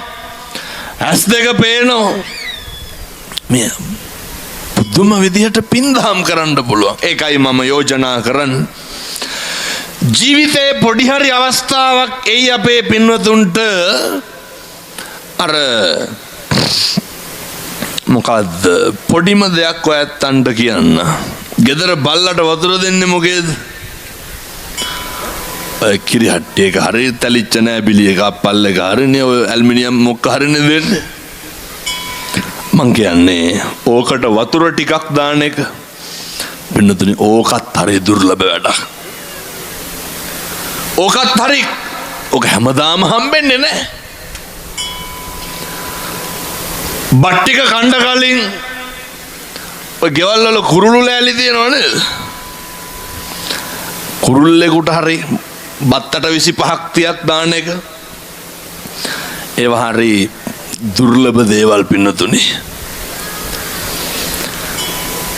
ඇස් දෙක පේනවා. මේ පුදුම විදිහට පින් දහම් කරන්න පුළුවන්. ඒකයි මම යෝජනා කරන්නේ. ජීවිතේ පොඩි හරි අවස්ථාවක් එයි අපේ පින්වතුන්ට අර මොකද්ද පොඩිම දෙයක් ඔයත්තන්ට කියන්න. ගෙදර බල්ලට වතුර දෙන්නේ මොකේද? කිරි හට්ටියක හරි තලිච්ච නෑ බිලි එකක් පල්ලක හරිනේ ඔය ඇල්මිනියම් මොකක් හරිනේ දෙන්නේ. මං කියන්නේ ඕකට වතුර ටිකක් දාන එක පින්නතුනි ඕකත් හරි දුර්ලභ වැඩක්. ඕකත් හරි ඕක හැමදාම හම්බෙන්නේ නෑ. බට්ටික කණ්ඩ කලින් ඔය ගෙවල් වල කුරුළු ලෑලි තියෙනව නේද? කුරුල්ලෙකුට හරි බත්තට 25ක් 30ක් දාන එක ඒවා හරි දුර්ලභ දේවල් පින්නතුනි.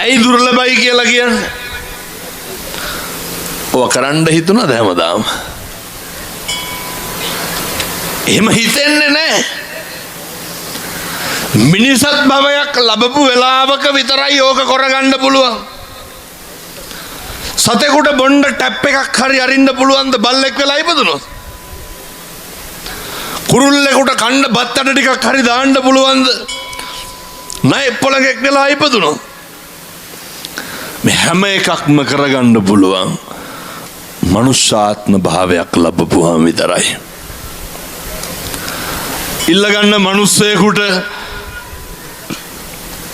ඇයි දුර්ලභයි කියලා කියන්නේ? ඔය කරන්න හිතුණාද හැමදාම? එහෙම හිතෙන්නේ නැහැ. මිනිසත් භවයක් ලැබපු වෙලාවක විතරයි ඕක කරගන්න පුළුවන්. සතෙකුට බොණ්ඩ ටැප් එකක් හරි අරින්න පුළුවන්ද බල්ලෙක් වෙලා ඉපදුනොත්? කුරුල්ලෙකුට කන්න බත්තට ටිකක් හරි දාන්න පුළුවන්ද? නෑ පොළඟෙක් වෙලා ඉපදුනොත්. මේ හැම එකක්ම කරගන්න පුළුවන් මනුෂ්‍යාත්ම භාවයක් ලැබපුවාම විතරයි. ඉල්ලගන්න මිනිස්සෙකුට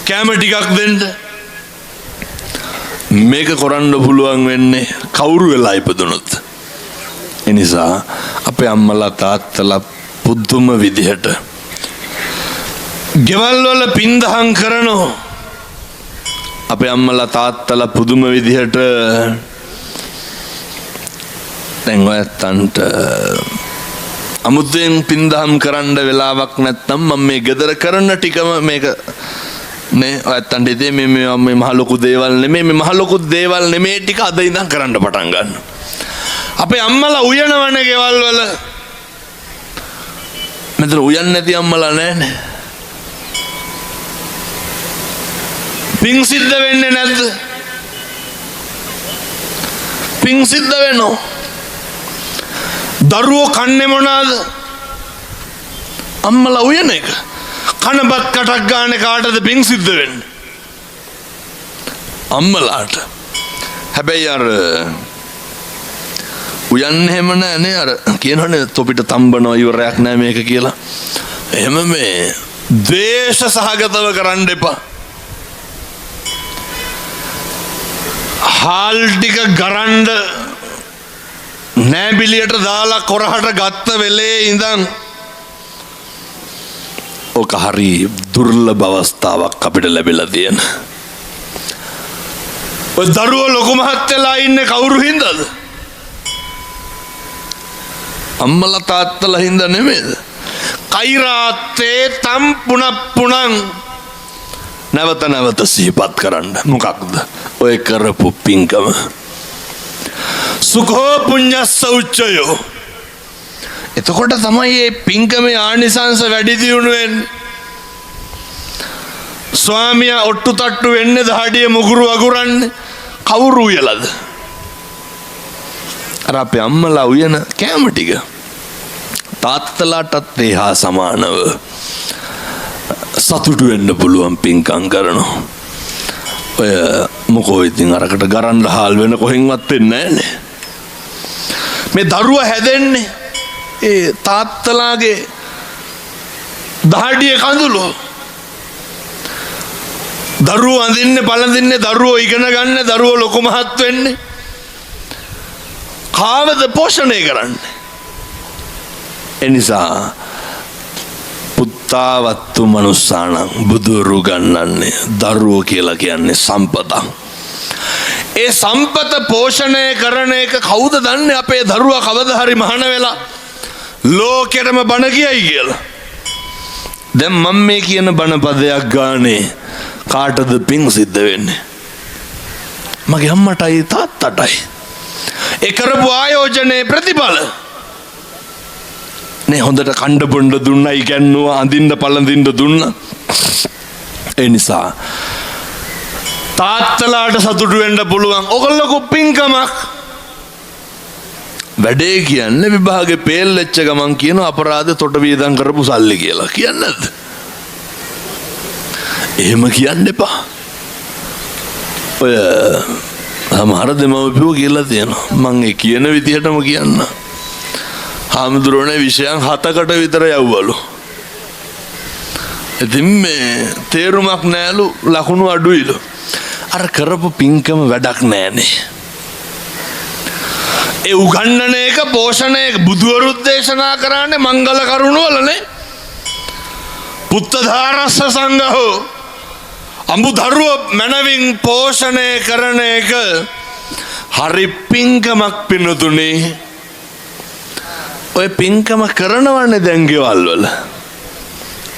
කැම ටිකක් දෙන්න මේක කරන්න පුළුවන් වෙන්නේ කවුරු වෙලා ඉපදුනොත්. ඒ නිසා අපේ අම්මලා තාත්තලා පුදුම විදිහට ගෙවල් වල පින්දහම් කරනවා. අපේ අම්මලා තාත්තලා පුදුම විදිහට දැන් ඔයත්තන්ට අමුතෙන් පින්දහම් කරන්න වෙලාවක් නැත්නම් මම මේ ගෙදර කරන ටිකම මේක නේ ඔයත්තන්ට ඉතින් මේ මහ ලොකු දේවල් නෙමෙයි මේ මහ ලොකු දේවල් නෙමෙයි ටික අද ඉඳන් කරන්න පටන් ගන්න. අපේ අම්මලා උයනවනේ ගෙවල් වල. මෙතන උයන්නේ නැති අම්මලා නැහැනේ. පින් සිද්ධ වෙන්නේ නැද්ද? පින් සිද්ධ වෙනවා. දරුවෝ කන්නේ මොනවාද? අම්මලා උයන එක. කනබත් කටක් ගන්න කාටද පින් සිද්ධ වෙන්නේ? අම්මලාට. හැබැයි අර උයන්නේ එහෙම නෑනේ අර කියනවනේ තොපිට තම්බනවා ඉවරයක් නෑ මේක කියලා. එහෙම මේ ද්වේෂ සහගතව කරන්න එපා. හාල් ටික ගරන්න නෑබිලියට දාලා කොරහට ගත්ත වෙලේ ඉඳන් ඕක හරි දුර්ලභ අවස්ථාවක් අපිට ලැබිලා තියෙන. ඔය දරුවෝ ලොකු මහත් වෙලා ඉන්නේ කවුරු හින්දාද? අම්මලා තාත්තලා හින්දා නෙමෙයිද? කෛරාත්තේ තම් පුනප්පුණං නැවත නැවත සිහිපත් කරන්න. මොකක්ද ඔය කරපු පින්කම? සුඛෝ පුඤ්ඤස්ස උච්චයෝ. එතකොට තමයි මේ පින්කමේ ආනිසංස වැඩි දියුණු වෙන්නේ. ස්වාමියා ඔට්ටු තට්ටු වෙන්නේ දහඩිය මුගුරු අගුරන්නේ කවුරු උයලද? අර අපේ අම්මලා උයන කෑම ටික තාත්තලාටත් ඒහා සමානව සතුටු වෙන්න පුළුවන් පින්කම් කරනවා. ඔය මොකෝ ඉතින් අරකට ගරන්න හාල් වෙන කොහෙන්වත් වෙන්නේ නැහනේ. මේ දරුවා හැදෙන්නේ ඒ තාත්තලාගේ දහඩිය කඳුළු. දරුවෝ අඳින්නේ පළඳින්නේ දරුවෝ ඉගෙන ගන්න දරුවෝ ලොකු මහත් වෙන්නේ කාවද පෝෂණය කරන්නේ? එනිසා පුත්තාවත්තු මනුස්සානං බුදුරු ගන්නන්නේ දරුවෝ කියලා කියන්නේ සම්පතක්. ඒ සම්පත පෝෂණය කරන එක කවුද දන්නේ? අපේ දරුවා කවදා හරි මහාන වෙලා ලෝකෙටම බණ කියයි කියලා. දැන් මම මේ කියන බණ පදයක් ගානේ කාටද පිං සිද්ධ වෙන්නේ? මගේ අම්මටයි තාත්තටයි. ඒ කරපු ආයෝජනයේ ප්‍රතිඵල නේ. හොඳට කණ්ඩ බොණ්ඩ දුන්නා, ඉගැන්නුවා, අඳින්න පළඳින්න දුන්නා. ඒ නිසා තාත්තලාට සතුටු වෙන්න පුළුවන්. ඔයගොල්ලෝ පින්කමක් වැඩේ කියන්නේ විභාගේ පේල් වෙච්ච ගමන් කියන අපරාධ තොට වියදම් කරපු සල්ලි කියලා කියන්නේ නැද්ද? එහෙම කියන්න එපා. ඔය සමහර දෙමව්පියෝ කියලා තියෙනවා. මම ඒ කියන විදිහටම කියන්න. හාමුදුරනේ විෂයන් 7කට විතර යවවලු. ඉතින් මේ තේරුමක් නැලු ලකුණු අඩුයිලු. අර කරපු පින්කම වැඩක් නැහනේ. ඒ උගන්නන එක පෝෂණය බුදුවරුත් දේශනා කරන්නේ මංගල කරුණ වලනේ. පුත්තධාරස්ස සංඝෝ අඹු දරුව මනවින් පෝෂණය කරන එක හරි පින්කමක් පින්නතුනේ. ඔය පින්කම කරනවන්නේ දැන් ගෙවල් වල.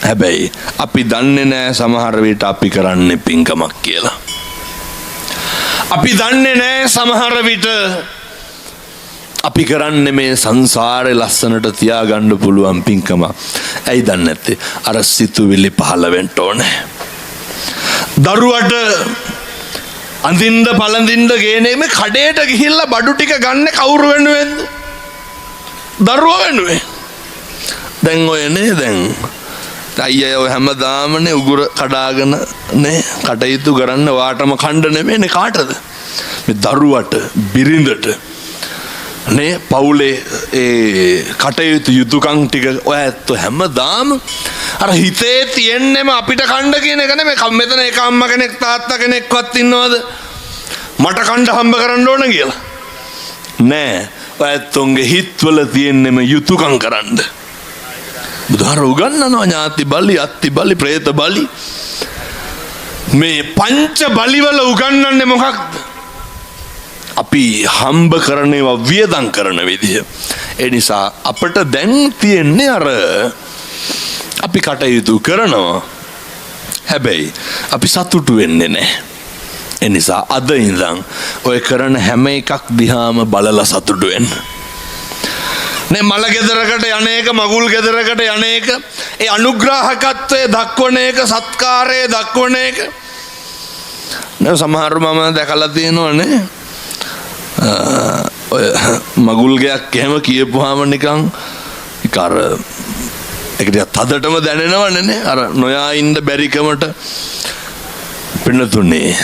හැබැයි අපි දන්නේ නැහැ සමහර විට අපි කරන්නේ පින්කමක් කියලා. අපි දන්නේ නැහැ සමහර විට අපි කරන්නේ මේ සංසාරේ ලස්සනට තියාගන්න පුළුවන් පින්කම. ඇයි දන්නේ නැත්තේ? අර සිතුවිලි පහළ වෙන්න ඕනේ. දරුවට අඳින්න පළඳින්න ගේනේ මේ කඩේට ගිහිල්ලා බඩු ටික ගන්න කවුරු වෙනුවෙන්ද? දරුවා වෙනුවෙන්. දැන් ඔයනේ දැන් අයියා ඔය හැමදාමනේ උගුර කඩාගෙන නේ කටයුතු කරන්න වාටම කණ්ඩ නෙමෙයිනේ කාටද? මේ දරුවට බිරිඳට නේ පවුලේ ඒ කටයුතු යුතුයකම් ටික ඔය ඇත්තෝ හැමදාම අර හිතේ තියෙන්නේම අපිට කණ්ඩ කියන එක නෙමෙයි. මෙතන එක අම්මා කෙනෙක් තාත්තා කෙනෙක්වත් ඉන්නවද මට කණ්ඩ හම්බ කරන්න ඕන කියලා? නෑ. ඔය ඇත්තොන්ගේ හිතවල තියෙන්නේම යුතුයකම් කරන්න. බුදුහාර උගන්වනවා ඥාති බලි, අත්ති බලි, പ്രേත බලි. මේ පංච බලිවල උගන්වන්නේ මොකක්ද? අපි හම්බ කරන ඒවා වියදම් කරන විදිය. ඒ නිසා අපිට දැන් තියෙන්නේ අර අපි කටයුතු කරනවා. හැබැයි අපි සතුටු වෙන්නේ නැහැ. ඒ නිසා අද ඉඳන් ඔය කරන හැම එකක් දිහාම බලලා සතුටු වෙන්න. නේ මල ගෙදරකට යන්නේක, මගුල් ගෙදරකට යන්නේක, ඒ අනුග්‍රාහකත්වයේ දක්වන එක, සත්කාරයේ දක්වන එක. නේ සමහර මම දැකලා තියෙනවනේ ඔය මගුල් ගයක් එහෙම කියපුවාම නිකන් අර ඒකට තදටම දැනෙනවනේ නේ. අර නොයා ඉන්න බැරිකමට පින්නතුනේ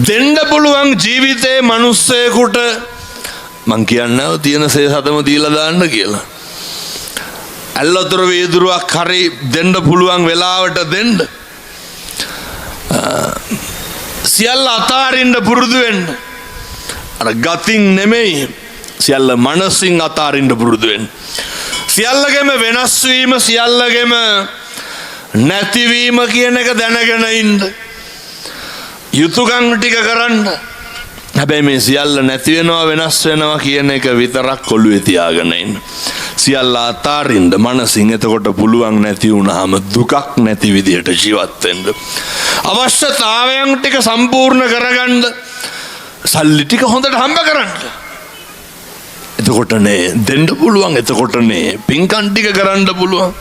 දෙන්න පුළුවන් ජීවිතේ මිනිස්සෙකුට මං කියන්නේ තියෙන සේසතම දීලා දාන්න කියලා. ඇල්ලතර වේදුරුවක් හරි දෙන්න පුළුවන් වෙලාවට දෙන්න. සියල්ල අතාරින්න පුරුදු වෙන්න. අර ගතින් නෙමෙයි සියල්ල මනසින් අතාරින්න පුරුදු වෙන්න. සියල්ලගෙම වෙනස් වීම, සියල්ලගෙම නැතිවීම කියන එක දැනගෙන ඉන්න. යුතුයකම් ටික කරන්න. හැබැයි මේ සියල්ල නැති වෙනවා වෙනස් වෙනවා කියන එක විතරක් ඔළුවේ තියාගෙන ඉන්න. සියල්ල අතාරින්න මනසින් එතකොට පුළුවන් නැති වුණාම දුකක් නැති විදියට ජීවත් වෙන්න. අවශ්‍යතාවයන් ටික සම්පූර්ණ කරගන්න සල්ලි ටික හොඳට හම්බ කරන්න. එතකොටනේ දෙන්න පුළුවන්. එතකොටනේ පින්කම් ටික කරන්න පුළුවන්.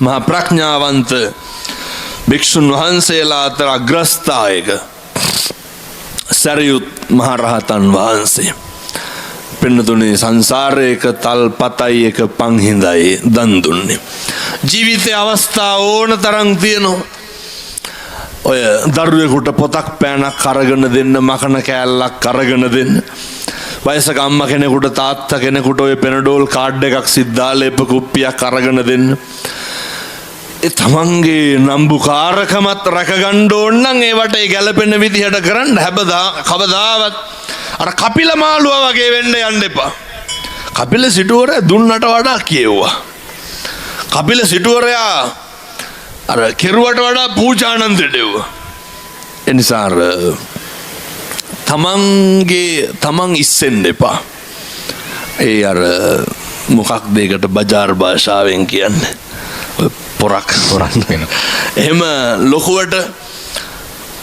මහා ප්‍රඥාවන්ත භික්ෂුන් වහන්සේලා අතර අග්‍රස්ථායක සරියුත් මහරහතන් වහන්සේ පින්නතුනේ සංසාරයක තල්පතයි එක පන්හිඳයි දන් දුන්නේ. ජීවිතේ අවස්ථා ඕන තරම් තියෙනවා. ඔය දරුවෙකුට පොතක් පෑනක් අරගෙන දෙන්න, මකන කෑල්ලක් අරගෙන දෙන්න, වයසක අම්මා කෙනෙකුට තාත්තා කෙනෙකුට ඔය පෙනඩෝල් කාඩ් එකක් සිද්ධාලේප කුප්පියක් අරගෙන දෙන්න. ඒ තමන්ගේ නම්බුකාරකමත් රැකගන්න ඕන නම් ඒවට ඒ ගැළපෙන විදිහට කරන්න. කවදාවත් අර කපිල මාළුවා වගේ වෙන්න යන්න එපා. කපිල සිටුවරයා දුන්නට වඩා කියෙව්වා. කපිල සිටුවරයා අර කෙරුවට වඩා පූජානන්දට එව්වා. ඒ නිසා තමන් ඉස්සෙන්න එපා. ඒ අර මොකක් දෙයකට බජාර් භාෂාවෙන් කියන්නේ පොරක් වෙනවා. එහෙම ලොකුවට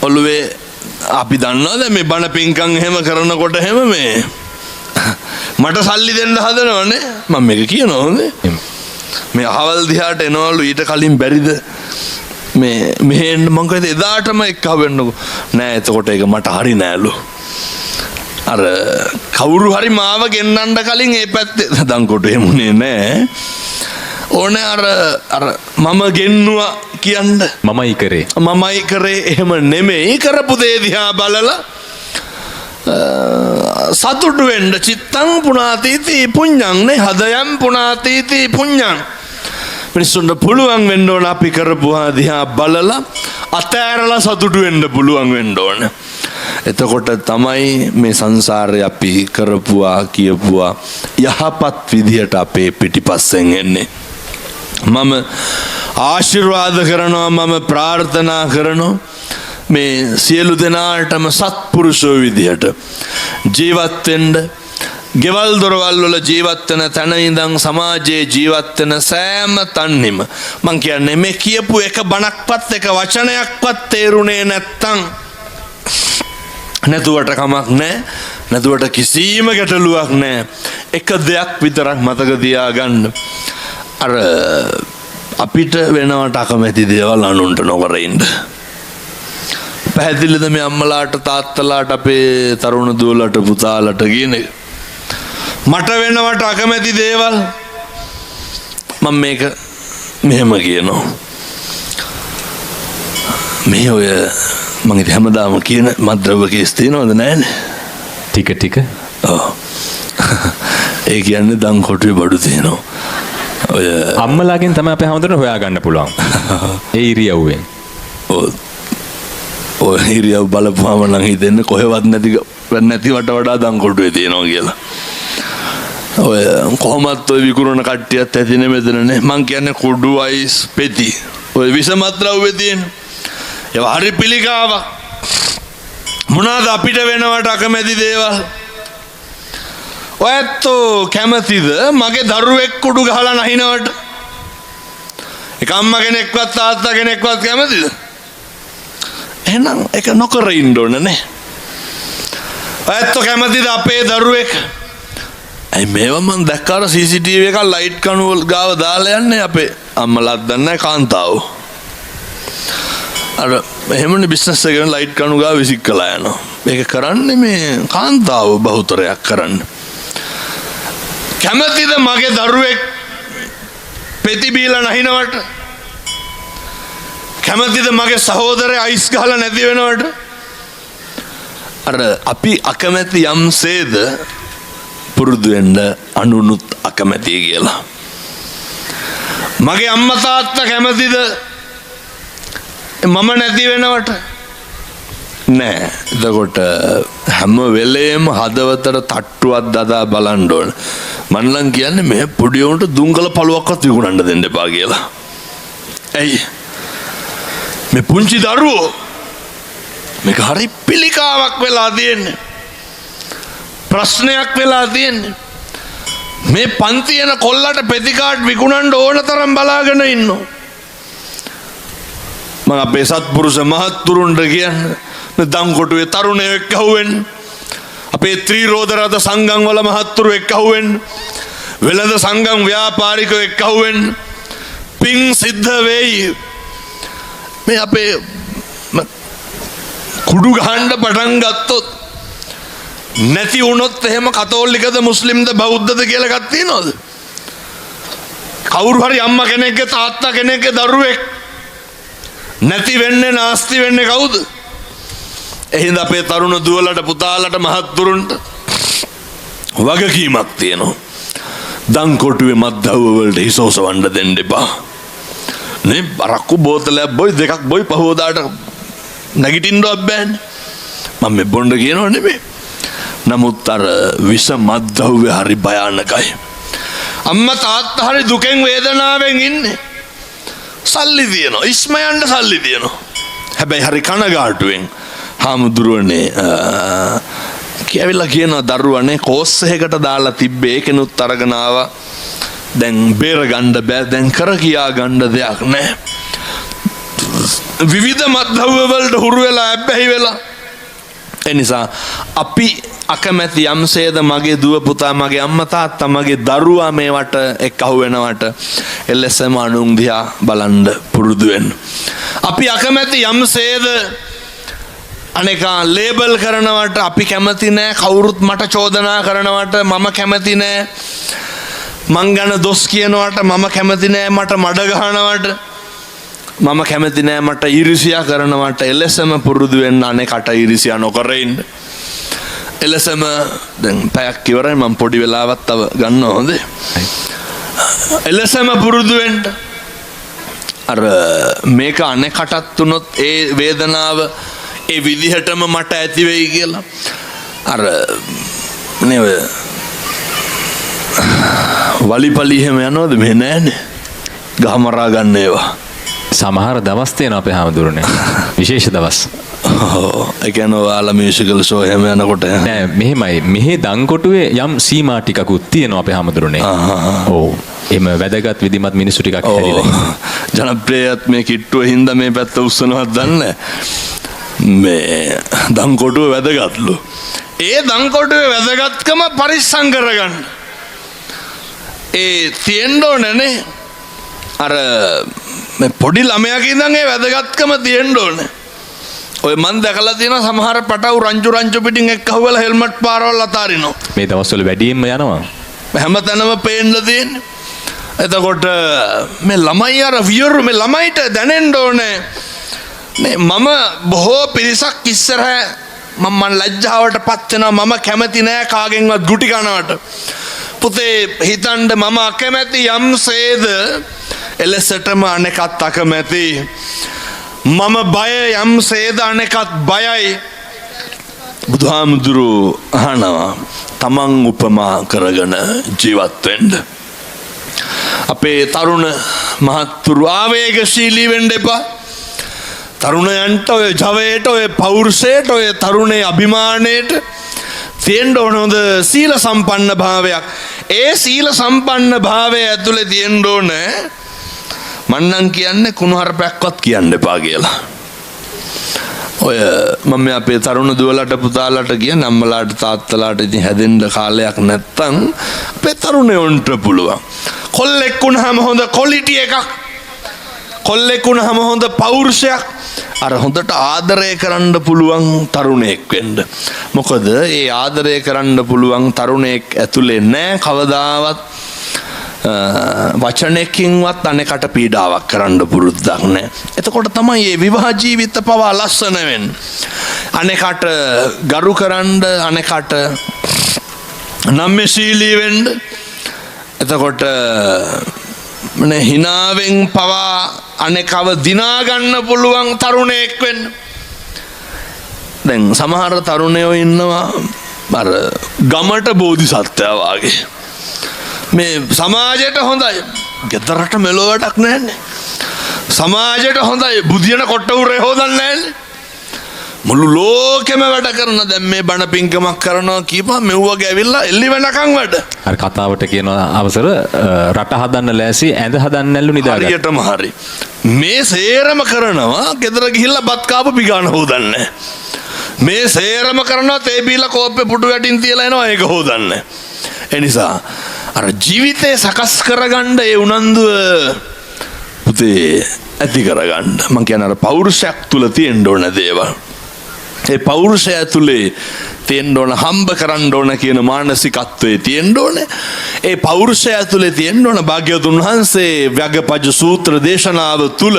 ඔළුවේ අපි දන්නවද මේ බණ පින්කම් එහෙම කරනකොට එහෙම මේ මට සල්ලි දෙන්න හදනවනේ. මම මේක කියනවා හොඳේ. මේ අහවල් දිහාට එනවලු ඊට කලින් බැරිද මේ එන්න මං කිව්වා එදාටම එක්කව වෙන්නකෝ. නෑ එතකොට ඒක මට හරි නෑලු. අර කවුරු හරි මාව ගෙන්නන්න කලින් ඒ පැත්තේ දන්කොට එමුනේ නෑ. ඕනේ අර මම ගෙන්නුවා කියන්න. මමයි කරේ එහෙම නෙමෙයි. කරපු දේ දිහා බලලා සතුටු වෙන්න. චිත්තං පුනාතීති පුඤ්ඤං නේ හදයන් පුනාතීති පුඤ්ඤං. මිනිස්සුන්ට පුළුවන් වෙන්න ඕන අපි කරපුවා දිහා බලලා අතෑරලා සතුටු වෙන්න පුළුවන් වෙන්න ඕන. එතකොට තමයි මේ සංසාරේ අපි කරපුවා කියපුවා යහපත් විදියට අපේ පිටිපස්සෙන් එන්නේ. මම ආශිර්වාද කරනවා, මම ප්‍රාර්ථනා කරනවා මේ සියලු දෙනාටම සත්පුරුෂෝ විදියට ජීවත් වෙන්න. ගෙවල් දොරවල් වල ජීවත් වෙන තැන ඉඳන් සමාජයේ ජීවත් වෙන සෑම තන්හිම මං කියන්නේ මේ කියපු එක බණක්වත් එක වචනයක්වත් තේරුනේ නැත්තම් නැතුවට කමක් නැහැ. නැතුවට කිසිම ගැටලුවක් නැහැ. එක දෙයක් විතරක් මතක තියාගන්න. අර අපිට වෙනවට අකමැති දේවල් අනුන්ට නොකර ඉන්න. පැහැදිලිද මේ අම්මලාට තාත්තලාට අපේ තරුණ දුවලට පුතාලට කියන එක? මට වෙනවට අකමැති දේවල් මම මේක මෙහෙම කියනවා. මේ ඔය මම ඉතින් හැමදාම කියන මද්ද්‍රව්‍ය කේස් තියෙනවද නැහැනේ? ටික ඔව්. ඒ කියන්නේ දන් කොටුවේ බඩු තියෙනවා. ඔය අම්මලාගෙන් තමයි අපේ හැමදෙරම හොයාගන්න පුළුවන්. ඒ ඉරියව්වෙන්. ඔය ඉරියව් බලපුවාම නම් හිතෙන්නේ කොහෙවත් නැති වඩා දන් කොටුවේ තියෙනවා කියලා. ඔය කොහොමත් ඔය විකුණන කට්ටියත් ඇතිනේ මෙතනනේ. මං කියන්නේ කුඩු අයිස් පෙති ඔය විසමද්‍රව්‍ය තියෙන ඒවා හරි පිළිකාවක්. මොනවාද අපිට වෙනවට අකමැති දේවල්? ඔයත් කැමතිද මගේ දරුවෙක් කුඩු ගහලා නැහිනවට? ඒක අම්මා කෙනෙක්වත් තාත්තා කෙනෙක්වත් කැමතිද? එහෙනම් ඒක නොකර ඉන්න ඕන නේ. ඔයත් කැමතිද අපේ දරුවෙක්? ඇයි මේවා මං දැක්කාර CCTV එකක් ලයිට් කණුව ගාව දාලා යන්නේ අපේ අම්මලාත් දන්නේ කාන්තාවෝ. අර එහෙමනේ බිස්නස් එකේ ලයිට් කණුව ගාව විසික් කළා යනවා. මේක කරන්නේ මේ කාන්තාවෝ බහුතරයක් කරන්නේ. කැමතිද මගේ දරුවෙක් පෙති බීලා නැහිනවට? කැමතිද මගේ සහෝදරයා අයිස් ගහලා නැති වෙනවට? අර අපි අකමැති යම්සේද පුරුදු වෙන්න අනුනුත් අකමැති කියලා. මගේ අම්මා තාත්තා කැමතිද මම නැති වෙනවට? නෑ. එතකොට හැම වෙලේම හදවතට තට්ටුවක් දදා බලන්න ඕන. මම නම් කියන්නේ මේ පොඩි උන්ට දුංගල පළුවක්වත් විකුණන්න දෙන්න එපා කියලා. ඇයි? මේ පුංචි දරුවෝ මේක හරි පිළිකාවක් වෙලා තියෙන්නේ. ප්‍රශ්නයක් වෙලා තියෙන්නේ. මේ පන්ති යන කොල්ලට පෙතිකාට් විකුණන්න ඕන තරම් බලාගෙන ඉන්නවා. මම අපේ සත්පුරුෂ මහත්තුරුන්ට කියන්නේ මේ දම්කොටුවේ තරුණයෝ එක්ක අහුවෙන්න. අපේ ත්‍රිරෝද රථ සංගම් වල මහත්තුරු එක්ක අහුවෙන්න. වෙළඳ සංගම් ව්‍යාපාරිකයෝ එක්ක අහුවෙන්න. පිං සිද්ධ වෙයි. මේ අපේ කුඩු ගහන්න පටන් ගත්තොත් නැති වුණොත් එහෙම කතෝලිකද මුස්ලිම්ද බෞද්ධද කියලා එකක් තියනවද? කවුරු හරි අම්මා කෙනෙක්ගේ තාත්තා කෙනෙක්ගේ දරුවෙක් නැති වෙන්නේ නාස්ති වෙන්නේ කවුද? එහෙනම් අපේ තරුණ දුවලට පුතාලට මහත්තුරුන්ට වගකීමක් තියෙනවා. දන්කොටුවේ මත්දව්ව වලට හිසෝසවන්න දෙන්න එපා. නේ බරක්කු බෝතලයක් බොයි දෙකක් බොයි පහවදාට නැගිටින්න බෑනේ. මම මේ බොණ්ඩ කියනව නෙමෙයි. නමුත් අර විස මත්දව්වේ හරි භයානකයි. අම්මා තාත්තා හරි දුකෙන් වේදනාවෙන් ඉන්නේ. සල්ලි දිනනවා. ඉස්මයන්ට සල්ලි දිනනවා. හැබැයි හරි කනගාටුවෙන් හාමුදුරුවනේ කියවිලා කියනවා දරුවනේ කෝස් එකකට දාලා තිබ්බේ ඒකෙනුත් අරගෙන ආවා. දැන් බේර ගන්න බෑ. දැන් කර කියා ගන්න දෙයක් නැහැ. විවිධ මත්දව්ව වලට හුරු වෙලා ඇබ්බැහි වෙලා. ඒ නිසා අපි අකමැති යම්සේද මගේ දුව පුතා මගේ අම්මා තාත්තා මගේ දරුවා මේවට එක්ක අහු වෙනවට එලෙසම අනුන් දිහා බලන්න පුරුදු වෙන්න. අපි අකමැති යම්සේද අනේකා ලේබල් කරනවට අපි කැමති නෑ. කවුරුත් මට චෝදනා කරනවට මම කැමති නෑ. මං ගැන දොස් කියනවට මම කැමති නෑ. මට මඩ ගහනවට මම කැමති නෑ. මට ඊර්ෂ්‍යා කරනවට එලෙසම පුරුදු වෙන්න අනේකට ඊර්ෂ්‍යා නොකර ඉන්න. එලෙසම දැන් පැයක් ඉවරයි මම පොඩි වෙලාවක් තව ගන්නවා හොඳේ. එලෙසම පුරුදු වෙන්න. අර මේක අනේකටත් උනොත් ඒ වේදනාව ඒ විදිහටම මට ඇති වෙයි කියලා. අර නේ වලිපලි එහෙම යනවද මේ නෑනේ. ගහමරා ගන්න ඒවා. සමහර දවස් තියෙනවා අපේ හාමුදුරනේ. විශේෂ දවස්. ඒ කියන්නේ ඔයාලා මියුසිකල් ෂෝ එහෙම යනකොට නෑ මෙහෙමයි. මෙහි දන්කොටුවේ යම් සීමා ටිකකුත් තියෙනවා අපේ හාමුදුරනේ. ඔව්. එහෙම වැදගත් විදිමත් මිනිස්සු ටිකක් හැදිලා. ජනප්‍රියත් මේ කිට්ටුව හින්දා මේ පැත්ත උස්සනවත් දන්නේ මේ දන්කොටුව වැදගත්ලු. ඒ දන්කොටුවේ වැදගත්කම පරිස්සම් කරගන්න. ඒ තියෙන්න ඕනේ අර මේ පොඩි ළමයාගේ ඉඳන් ඒ වැදගත්කම තියෙන්න ඕනේ. ඔය මන් දැකලා තියෙන සමහර පටවු රංචු පිටින් එක්ක අහුවලා හෙල්මට් පාරවල් අතාරිනවා. මේ දවස්වල වැඩියෙන්ම යනවා. හැමතැනම පේන්න තියෙන්නේ. එතකොට මේ ළමයි අර වියරු මේ ළමයිට දැනෙන්න ඕනේ. නේ මම බොහෝ පිරිසක් ඉස්සරහ මම ලැජ්ජාවට පත් වෙනවා. මම කැමති නෑ කාගෙන්වත් ගුටි කනවට. පුතේ හිතන්න මම අකමැති යම්සේද එලෙසටම අනෙකත් අකමැති. මම බය යම්සේද අනෙකත් බයයි. බුදුහාමුදුරුවෝ අහනවා තමන් උපමා කරගෙන ජීවත් වෙන්න. අපේ තරුණ මහත්තුරු ආවේගශීලී වෙන්න එපා. තරුණයන්ට ඔය ජවයට ඔය පෞරුෂයට ඔය තරුණේ අභිමානයට තියෙන්න ඕන හොඳ සීල සම්පන්න භාවයක්. ඒ සීල සම්පන්න භාවය ඇතුලේ තියෙන්න ඕන මන්නම් කියන්නේ කුණුහරුපයක්වත් කියන්න එපා කියලා. ඔය මම අපේ තරුණ දුවලට පුතාලට කියන අම්මලාට තාත්තලාට ඉතින් හැදෙන්න කාලයක් නැත්තම් අපේ තරුණයන්ට පුළුවන්. කොල්ලෙක් වුණාම හොඳ ක්වොලිටි එකක්. කොල්ලෙක් වුණාම හොඳ පෞරුෂයක්. අර හොඳට ආදරය කරන්න පුළුවන් තරුණයෙක් වෙන්න. මොකද ඒ ආදරය කරන්න පුළුවන් තරුණයෙක් ඇතුලේ නැහැ කවදාවත් වචනයකින්වත් අනෙකට පීඩාවක් කරන්න පුරුද්දක් නැහැ. එතකොට තමයි මේ විවාහ ජීවිත පවා ලස්සන වෙන්නේ. අනෙකට ගරු කරන්න අනෙකට නම්‍යශීලී වෙන්න. එතකොට මනේ හිනාවෙන් පවා අනෙකව දිනා ගන්න පුළුවන් තරුණයෙක් වෙන්න. දැන් සමහර තරුණයෝ ඉන්නවා අර ගමට බෝධිසත්වයා වාගේ. මේ සමාජයට හොඳයි. ගෙදරට මෙලෝ වැඩක් නැන්නේ. සමාජයට හොඳයි. බුදියන කොට උරේ හොදන්නේ නැන්නේ. මුළු ලෝකෙම වැඩ කරන දැන් මේ බණ පින්කමක් කරනවා කීපා මෙව්වගේ ඇවිල්ලා එල්ලි වෙනකන් වැඩ. අර කතාවට කියන අවසර රට හදන්න ලෑසි ඇඳ හදන්න නැල්ලු නිදාගන්න. හරියටම හරි. මේ සේරම කරනවා ගෙදර ගිහිල්ලා බත් කාපු පිගාන හොදන්නේ. මේ සේරම කරනවා තේ බීලා කෝප්පේ පුඩු වැටින් තියලා එනවා ඒක හොදන්නේ. ඒ නිසා අර ජීවිතේ සකස් කරගන්න ඒ උනන්දුව පුතේ ඇති කරගන්න. මං කියන්නේ අර පෞරුෂයක් තුල තියෙන්න ඕන දේවල්. ඒ පෞරුෂය ඇතුලේ තියෙන්න ඕන හම්බ කරන්න ඕන කියන මානසිකත්වයේ තියෙන්න ඕන. ඒ පෞරුෂය ඇතුලේ තියෙන්න ඕන භාග්‍යවතුන් වහන්සේ ව්‍යග්ගපජ්ජ සූත්‍ර දේශනාව තුල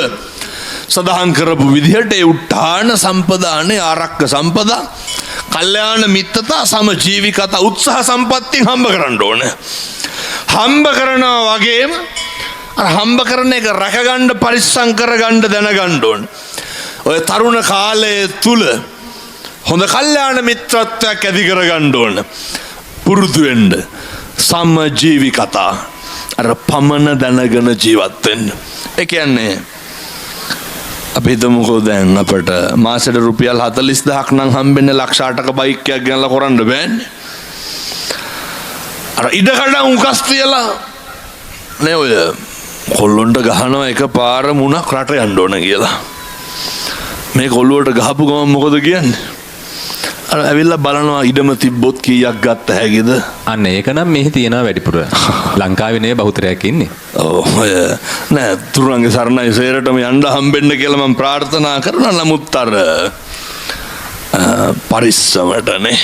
සඳහන් කරපු විදිහට ඒ උත්හාන සම්පදානේ ආරක්ක සම්පදා කල්යාණ මිත්තතා සමජීවිකතා උත්සාහ සම්පත්තිය හම්බ කරන්න ඕන. හම්බ කරනවා වගේම අර හම්බ කරන එක රැකගන්න පරිස්සම් කරගන්න දැනගන්න ඕන. ඔය තරුණ කාලයේ තුල හොඳ කල්යාණ මිත්‍රත්වයක් ඇති කරගන්න ඕන. පුරුදු වෙන්න සමජීවිකතා අර පමන දැනගෙන ජීවත් වෙන්න. ඒ කියන්නේ අපි හිතමුකෝ දැන් අපට මාසෙට රුපියල් 40000ක් නම් හම්බෙන්නේ ලක්ෂ 8ක බයික් එකක් ගෙනලා කරන්න බෑනේ. අර ඉඩකඩ උකස් තියලා නේ ඔය කොල්ලොන්ට ගහනවා එකපාර මුණක් රට යන්න ඕන කියලා. මේ කොල්ලුවට ගහපු ගමන් මොකද කියන්නේ? අර ඇවිල්ලා බලනවා ඉඩම තිබ්බොත් කීයක් ගත්ත හැකිද? අන්න ඒක නම් මෙහි තියෙනවා වැඩිපුර. ලංකාවේ නේ බහුතරයක් ඉන්නේ. ඔව් ඔය නෑ තුරුන්ගේ සරණයි සේරටම යන්න හම්බෙන්න කියලා මම ප්‍රාර්ථනා කරනවා. නමුත් අර පරිස්සමටනේ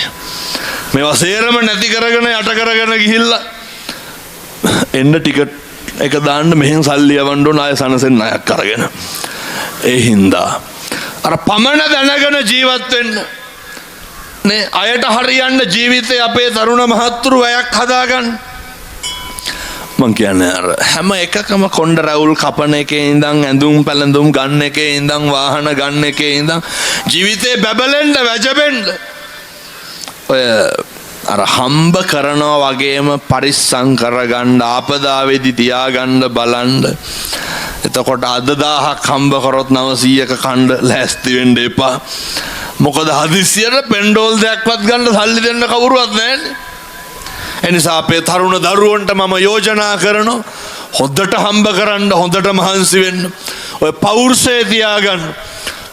මේවා සේරම නැති කරගෙන යට කරගෙන ගිහිල්ලා එන්න ටිකට් එක දාන්න මෙහෙන් සල්ලි යවන්න ඕන ආය සනසෙන් ණයක් අරගෙන. ඒ හින්දා අර පමණ දැනගෙන ජීවත් වෙන්න නේ අයට හරියන්න ජීවිතේ අපේ තරුණ මහත්තුරු වැයක් හදාගන්න. මං කියන්නේ අර හැම එකකම කොණ්ඩ රැවුල් කපන එකේ ඉඳන් ඇඳුම් පැළඳුම් ගන්න එකේ ඉඳන් වාහන ගන්න එකේ ඉඳන් ජීවිතේ බැබලෙන්න වැජබෙන්න ඔය අර හම්බ කරනවා වගේම පරිස්සම් කරගන්න ආපදාවේදී තියාගන්න බලන්න. එතකොට අද 1000ක් හම්බ කරොත් 900ක කණ්ඩ ලෑස්ති වෙන්න එපා. මොකද හදිස්සියට පෙන්ඩෝල් දෙයක්වත් ගන්න සල්ලි දෙන්න කවුරුවත් නැහැනේ. ඒ නිසා අපේ තරුණ දරුවන්ට මම යෝජනා කරනවා හොඳට හම්බ කරන්න හොඳට මහන්සි වෙන්න. ඔය පෞරුෂය තියාගන්න.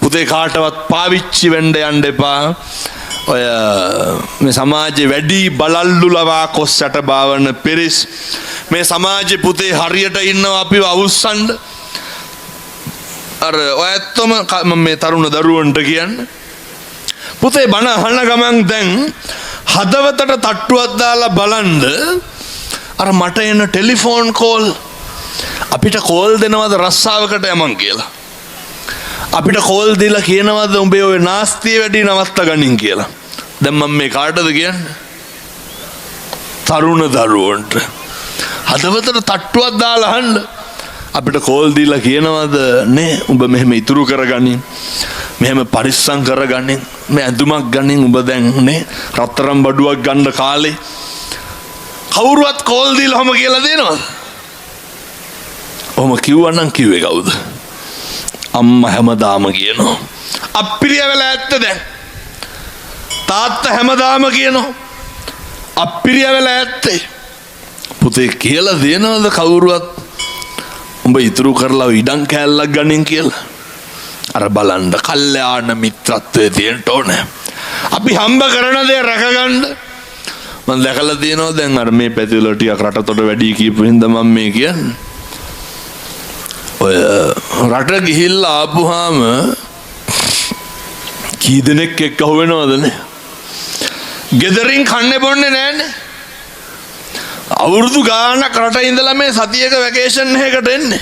පුතේ කාටවත් පාවිච්චි වෙන්න යන්න එපා. ඔය මේ සමාජයේ වැඩි බලල්ලු ලවා කොස්සට බාවන පිරිස් මේ සමාජයේ පුතේ හරියට ඉන්නවා අපිව අවුස්සන්න. අර ඔය ඇත්තම මම මේ තරුණ දරුවන්ට කියන්නේ පුතේ බණ අහන ගමන් දැන් හදවතට තට්ටුවක් දාලා බලන්න අර මට එන ටෙලිෆෝන් කෝල් අපිට කෝල් දෙනවද රස්සාවකට යමන් කියලා. අපිට කෝල් දීලා කියනවද උඹේ ඔය නාස්තිය වැඩි නවත්ත ගනින් කියලා. දැන් මම මේ කාටද කියන්නේ? තරුණ දරුවන්ට හදවතට තට්ටුවක් දාලා අහන්න. අපිට කෝල් දීලා කියනවද නේ උඹ මෙහෙම ඉතුරු කරගනින් මෙහෙම පරිස්සම් කරගනින් මේ ඇඳුමක් ගනින් උඹ දැන් නේ රත්තරන් බඩුවක් ගන්න කාලේ කවුරුවත් කෝල් දීලාම කියලා දෙනවද? ඔහොම කිව්වනම් කිව්වේ කවුද? අම්මා හැමදාම කියනවා. අප්පිරිය වෙලා ඇත්ත දැන්. තාත්තා හැමදාම කියනවා. අප්පිරිය වෙලා ඇත්තේ. පුතේ කියලා දෙනවද කවුරුවත් උඹ ඉතුරු කරලා ඉඩම් කෑල්ලක් ගනින් කියලා? අර බලන්න කල්යාණ මිත්‍රත්වයේ තියෙන්න ඕනේ. අපි හම්බ කරන දේ රැකගන්න. මම දැකලා තියෙනවා දැන් අර මේ පැතිවල ටිකක් රටතොට වැඩි කියපු හින්දා මම මේ කියන්නේ. ඔය රට ගිහිල්ලා ආපුවාම කී දෙනෙක් එක්ක හොවෙනවදනේ? ගෙදරින් කන්නේ බොන්නේ නැහනේ. අවුරුදු ගානක් රට ඉඳලා මේ සතියක වැකේෂන් එකකට එන්නේ.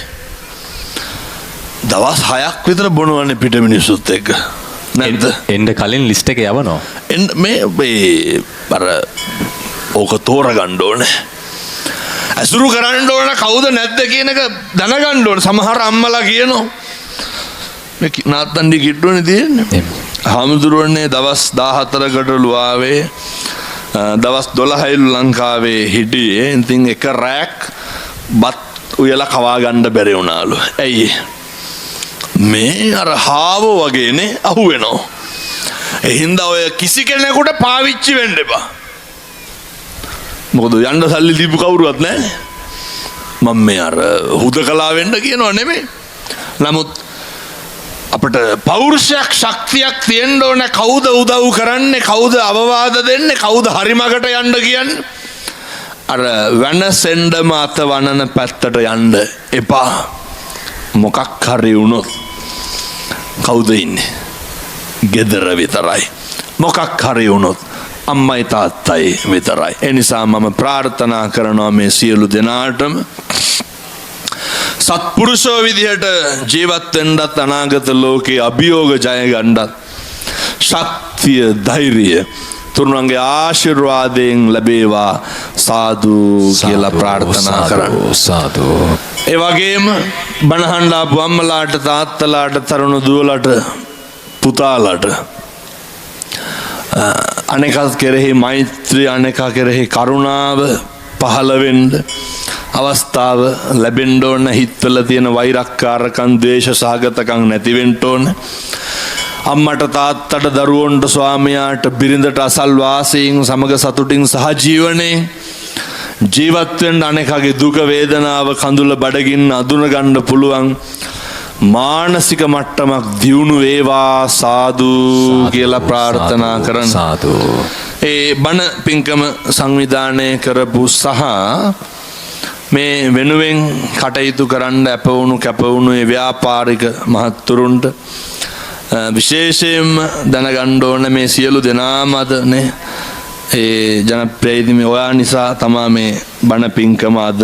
දවස් 6ක් විතර බොනවනේ පිට මිනිස්සුත් එක්ක. නැද්ද? එන්න කලින් ලිස්ට් එක යවනවා. මේ අර ඕක තෝරගන්න ඕනේ. අසුරු කරන්න ඕන කවුද නැද්ද කියන එක දැනගන්න ඕන. සමහර අම්මලා කියනවා මේ නාත්තන්ඩි කිට්ටුවනේ තියෙන්නේ. හාමුදුරුවනේ දවස් 14කට ලුවාවේ දවස් 12යි ලංකාවේ හිටියේ. ඉතින් එක රැක් බත් උයලා කවා ගන්න බැරි වුණාලු. ඇයි? මේ අර හාව වගේනේ අහුවෙනවා. හින්දා ඔය කිසි කෙනෙකුට පාවිච්චි වෙන්න එපා. මොකද යන්න සල්ලි දීපු කවුරුවත් නැහැ. මම මේ අර හුදකලා වෙන්න කියනවා නෙමෙයි. නමුත් අපිට පෞරුෂයක් ශක්තියක් තියෙන්න ඕන. කවුද උදව් කරන්නේ, කවුද අවවාද දෙන්නේ, කවුද හරි මගට යන්න කියන්නේ. අර වෙනසෙන්ඩම අත වනන පැත්තට යන්න එපා. මොකක් හරි වුණොත් කවුද ඉන්නේ? ගෙදර විතරයි. මොකක් හරි වුණොත් අම්මයි තාත්තයි විතරයි. ඒ නිසා මම ප්‍රාර්ථනා කරනවා මේ සියලු දෙනාටම සත්පුරුෂෝ විදිහට ජීවත් වෙන්නත් අනාගත ලෝකේ අභියෝග ජය ගන්නත් ශක්තිය ධෛර්යය තුරුණන්ගේ ආශිර්වාදයෙන් ලැබේවා සාදු කියලා ප්‍රාර්ථනා කරනවා. සාදු. ඒ වගේම බණහන් ආපු අම්මලාට තාත්තලාට තරුණ දුවලට පුතාලට අනෙකත් කෙරෙහි මෛත්‍රී අනෙකා කෙරෙහි කරුණාව පහළ වෙන්න අවස්ථාව ලැබෙන්න ඕන. හිතවල තියෙන වෛරක්කාරකම් ද්වේෂ සහගතකම් නැති වෙන්න ඕන. අම්මට තාත්තට දරුවන්ට ස්වාමියාට බිරිඳට අසල්වාසීන් සමග සතුටින් සහජීවනයේ ජීවත් වෙන්න අනෙකාගේ දුක වේදනාව කඳුල බඩගින්න අඳුන ගන්න පුළුවන් මානසික මට්ටමක් දියුණු වේවා සාදු කියලා ප්‍රාර්ථනා කරන. සාදු. ඒ බණ පින්කම සංවිධානය කරපු සහ මේ වෙනුවෙන් කටයුතු කරන්න අපවුණු කැපවුණු ඒ ව්‍යාපාරික මහත්තුරුන්ට විශේෂයෙන්ම දැනගන්න ඕන මේ සියලු දෙනාම අදනේ ඒ ජනප්‍රියයිදීම ඔයා නිසා තමා මේ බණ පින්කම අද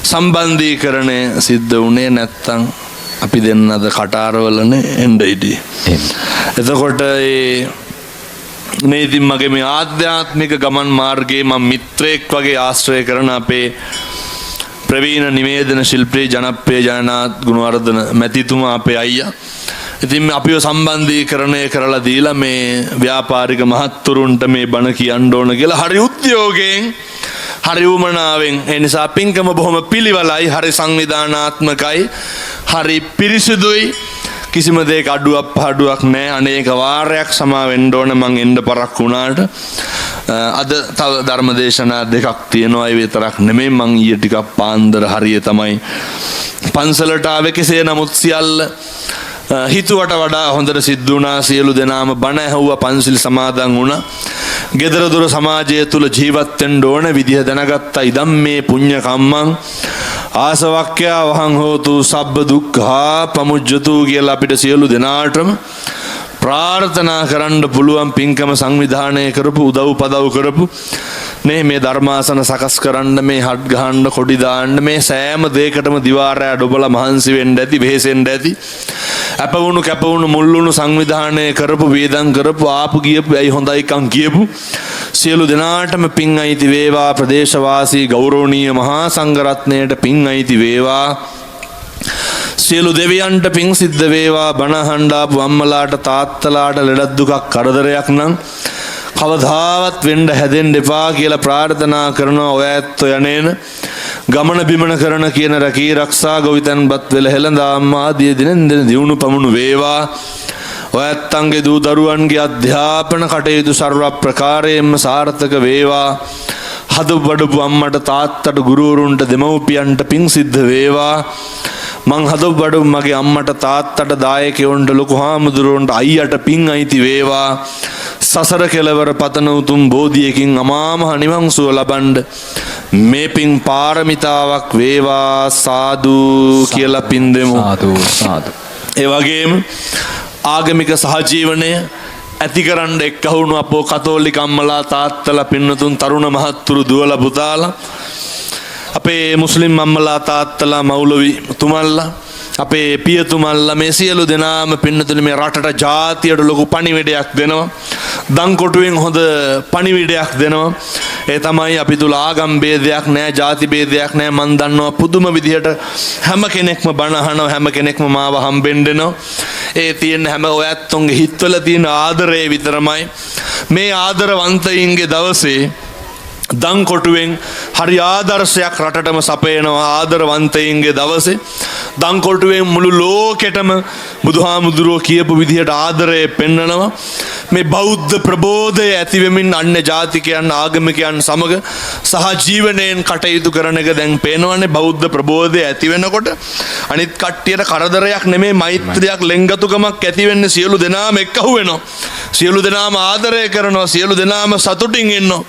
සම්බන්ධීකරණය සිද්ධ වුණේ. නැත්තම් අපි දෙන්න අද කටාරවලනේ එන්න ඉදී. එතකොට මේ ඉතින් මගේ මේ ආධ්‍යාත්මික ගමන් මාර්ගයේ මම මිත්‍රයෙක් වගේ ආශ්‍රය කරන අපේ ප්‍රවීණ නිවේදන ශිල්පී ජනප්‍රිය ජනනාත් ගුණවර්ධන මැතිතුමා අපේ අයියා. ඉතින් අපිව සම්බන්ධීකරණය කරලා දීලා මේ ව්‍යාපාරික මහත්තුරුන්ට මේ බණ කියන්න ඕන කියලා හරි උද්‍යෝගයෙන් හරි උමනාවෙන්. ඒ නිසා පින්කම බොහොම පිළිවෙලයි, හරි සංවිධානාත්මකයි, හරි පිරිසිදුයි. කිසිම දෙයක අඩුවක් පහඩුවක් නැහැ. අනේක වාරයක් සමා වෙන්න ඕන මං එන්න පරක් වුණාට. අද තව ධර්මදේශනා දෙකක් තියෙනවා. ඒ විතරක් නෙමෙයි මං ඊයේ ටිකක් පාන්දර හරිය තමයි පන්සලට ආවේ. කෙසේ නමුත් සියල්ල හිතුවට වඩා හොඳට සිද්ධ වුණා. සියලු දෙනාම බණ ඇහුවා, පන්සිල් සමාදන් වුණා. ගෙදර දොර සමාජය තුල ජීවත් වෙන්න ඕන විදිහ දැනගත්තා. ඉදම් මේ පුඤ්ඤ කම්මං ආසවක්ඛ්‍යා වහං හෝතු සබ්බ දුක්ඛා පමුජ්ජතු කියලා අපිට සියලු දෙනාටම ප්‍රාර්ථනා කරන්න පුළුවන්. පින්කම සංවිධානය කරපු උදව් පදව් කරපු මේ ධර්මාසන සකස් කරන්න, මේ හත් ගහන්න, කොඩි දාන්න, මේ සෑම දෙයකටම දිවාරය ඩොබල මහන්සි වෙන්න ඇති, වෙහෙසෙන්න ඇති. අපවුණු කැපවුණු මුල්ලුණු සංවිධානය කරපු, වේදම් කරපු, ආපු ගියපු, ඇයි හොඳයි කම් කියපු සියලු දෙනාටම පින් අයිති වේවා. ප්‍රදේශවාසී ගෞරවනීය මහා සංඝරත්නයට පින් අයිති වේවා. සියලු දෙවියන්ට පින් සිද්ධ වේවා. බණ අහන්න ආපු අම්මලාට තාත්තලාට ලෙඩක් දුකක් කරදරයක් නම් කවදාවත් වෙන්න හැදෙන්න එපා කියලා ප්‍රාර්ථනා කරනවා. ඔය ඇත්ත යන්නේන ගමන බිමන කරන කියන රකී රක්ෂා ගොවිතැන්පත් වෙල හෙළඳාම් ආදී දිනෙන් දින දියුණු පමුණු වේවා. ඔය ඇත්තන්ගේ දූ දරුවන්ගේ අධ්‍යාපන කටයුතු සර්ව ප්‍රකාරයෙන්ම සාර්ථක වේවා. හදපු බඩපු අම්මට තාත්තට ගුරුවරුන්ට දෙමව්පියන්ට පින් සිද්ධ වේවා. මං හදපු බඩපු මගේ අම්මට තාත්තට දායකයන්ට ලොකු හාමුදුරුවන්ට අයියට පින් අයිති වේවා. සසර කෙලවර පතන උතුම් බෝධියකින් අමාමහ නිවන් සුව ලබන්න මේ පින් පාරමිතාවක් වේවා. සාදු කියලා පින් දෙමු. සාදු සාදු. ඒ වගේම ආගමික සහජීවනය ඇතිකරන්න එක්කහුණු අපෝ කතෝලික අම්මලා තාත්තලා පින්නතුන් තරුණ මහත්තුරු දුවලා පුතාලා, අපේ මුස්ලිම් අම්මලා තාත්තලා මෞලවි තුමල්ලා, අපේ පියතුමල්ලා, මේ සියලු දෙනාම පින්නතුනි මේ රටට ජාතියට ලොකු පණිවිඩයක් දෙනවා. දන් කොටුවෙන් හොඳ පණිවිඩයක් දෙනවා. ඒ තමයි අපි තුල ආගම් ભેදයක් නැහැ, ಜಾති ભેදයක් නැහැ. මන් දන්නවා පුදුම විදිහට හැම කෙනෙක්ම බණ අහනවා, හැම කෙනෙක්ම මාව හම්බෙන්න දෙනවා. ඒ තියෙන හැම ඔයත්තුන්ගේ හිතවල තියෙන ආදරය විතරමයි. මේ ආදරවන්තයින්ගේ දවසේ දන් කොටුවෙන් හරි ආදර්ශයක් රටටම සපයනවා. ආදරවන්තයින්ගේ දවසේ දංකොටුවෙන් මුළු ලෝකෙටම බුදුහාමුදුරුවෝ කියපු විදිහට ආදරය පෙන්නනවා. මේ බෞද්ධ ප්‍රබෝධය ඇතිවෙමින් අන්‍ය ජාතිකයන් ආගමිකයන් සමග සහජීවනයෙන් කටයුතු කරන එක දැන් පේනවනේ. බෞද්ධ ප්‍රබෝධය ඇති වෙනකොට අනිත් කට්ටියට කරදරයක් නෙමෙයි, මෛත්‍රියක්, ලෙන්ගතුකමක් ඇති වෙන්නේ. සියලු දෙනාම එක්කහුව වෙනවා. සියලු දෙනාම ආදරය කරනවා. සියලු දෙනාම සතුටින් ඉන්නවා.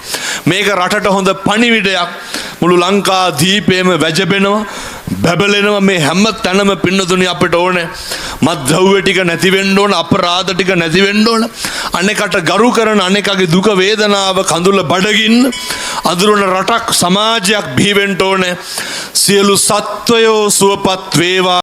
මේක රටට හොඳ පණිවිඩයක්. මුළු ලංකා දීපේම වැජබෙනවා, බැබලෙනවා. මේ හැම තැනම පින්නතුනි අපිට ඕනේ මත්ද්‍රව්‍ය ටික නැති වෙන්න ඕන, අපරාධ ටික නැති වෙන්න ඕන. අනෙකට ගරු කරන, අනෙකගේ දුක වේදනාව කඳුල බඩගින්න අඳුරන රටක් සමාජයක් බිහි වෙන්න ඕනේ. සියලු සත්වයෝ සුවපත් වේවා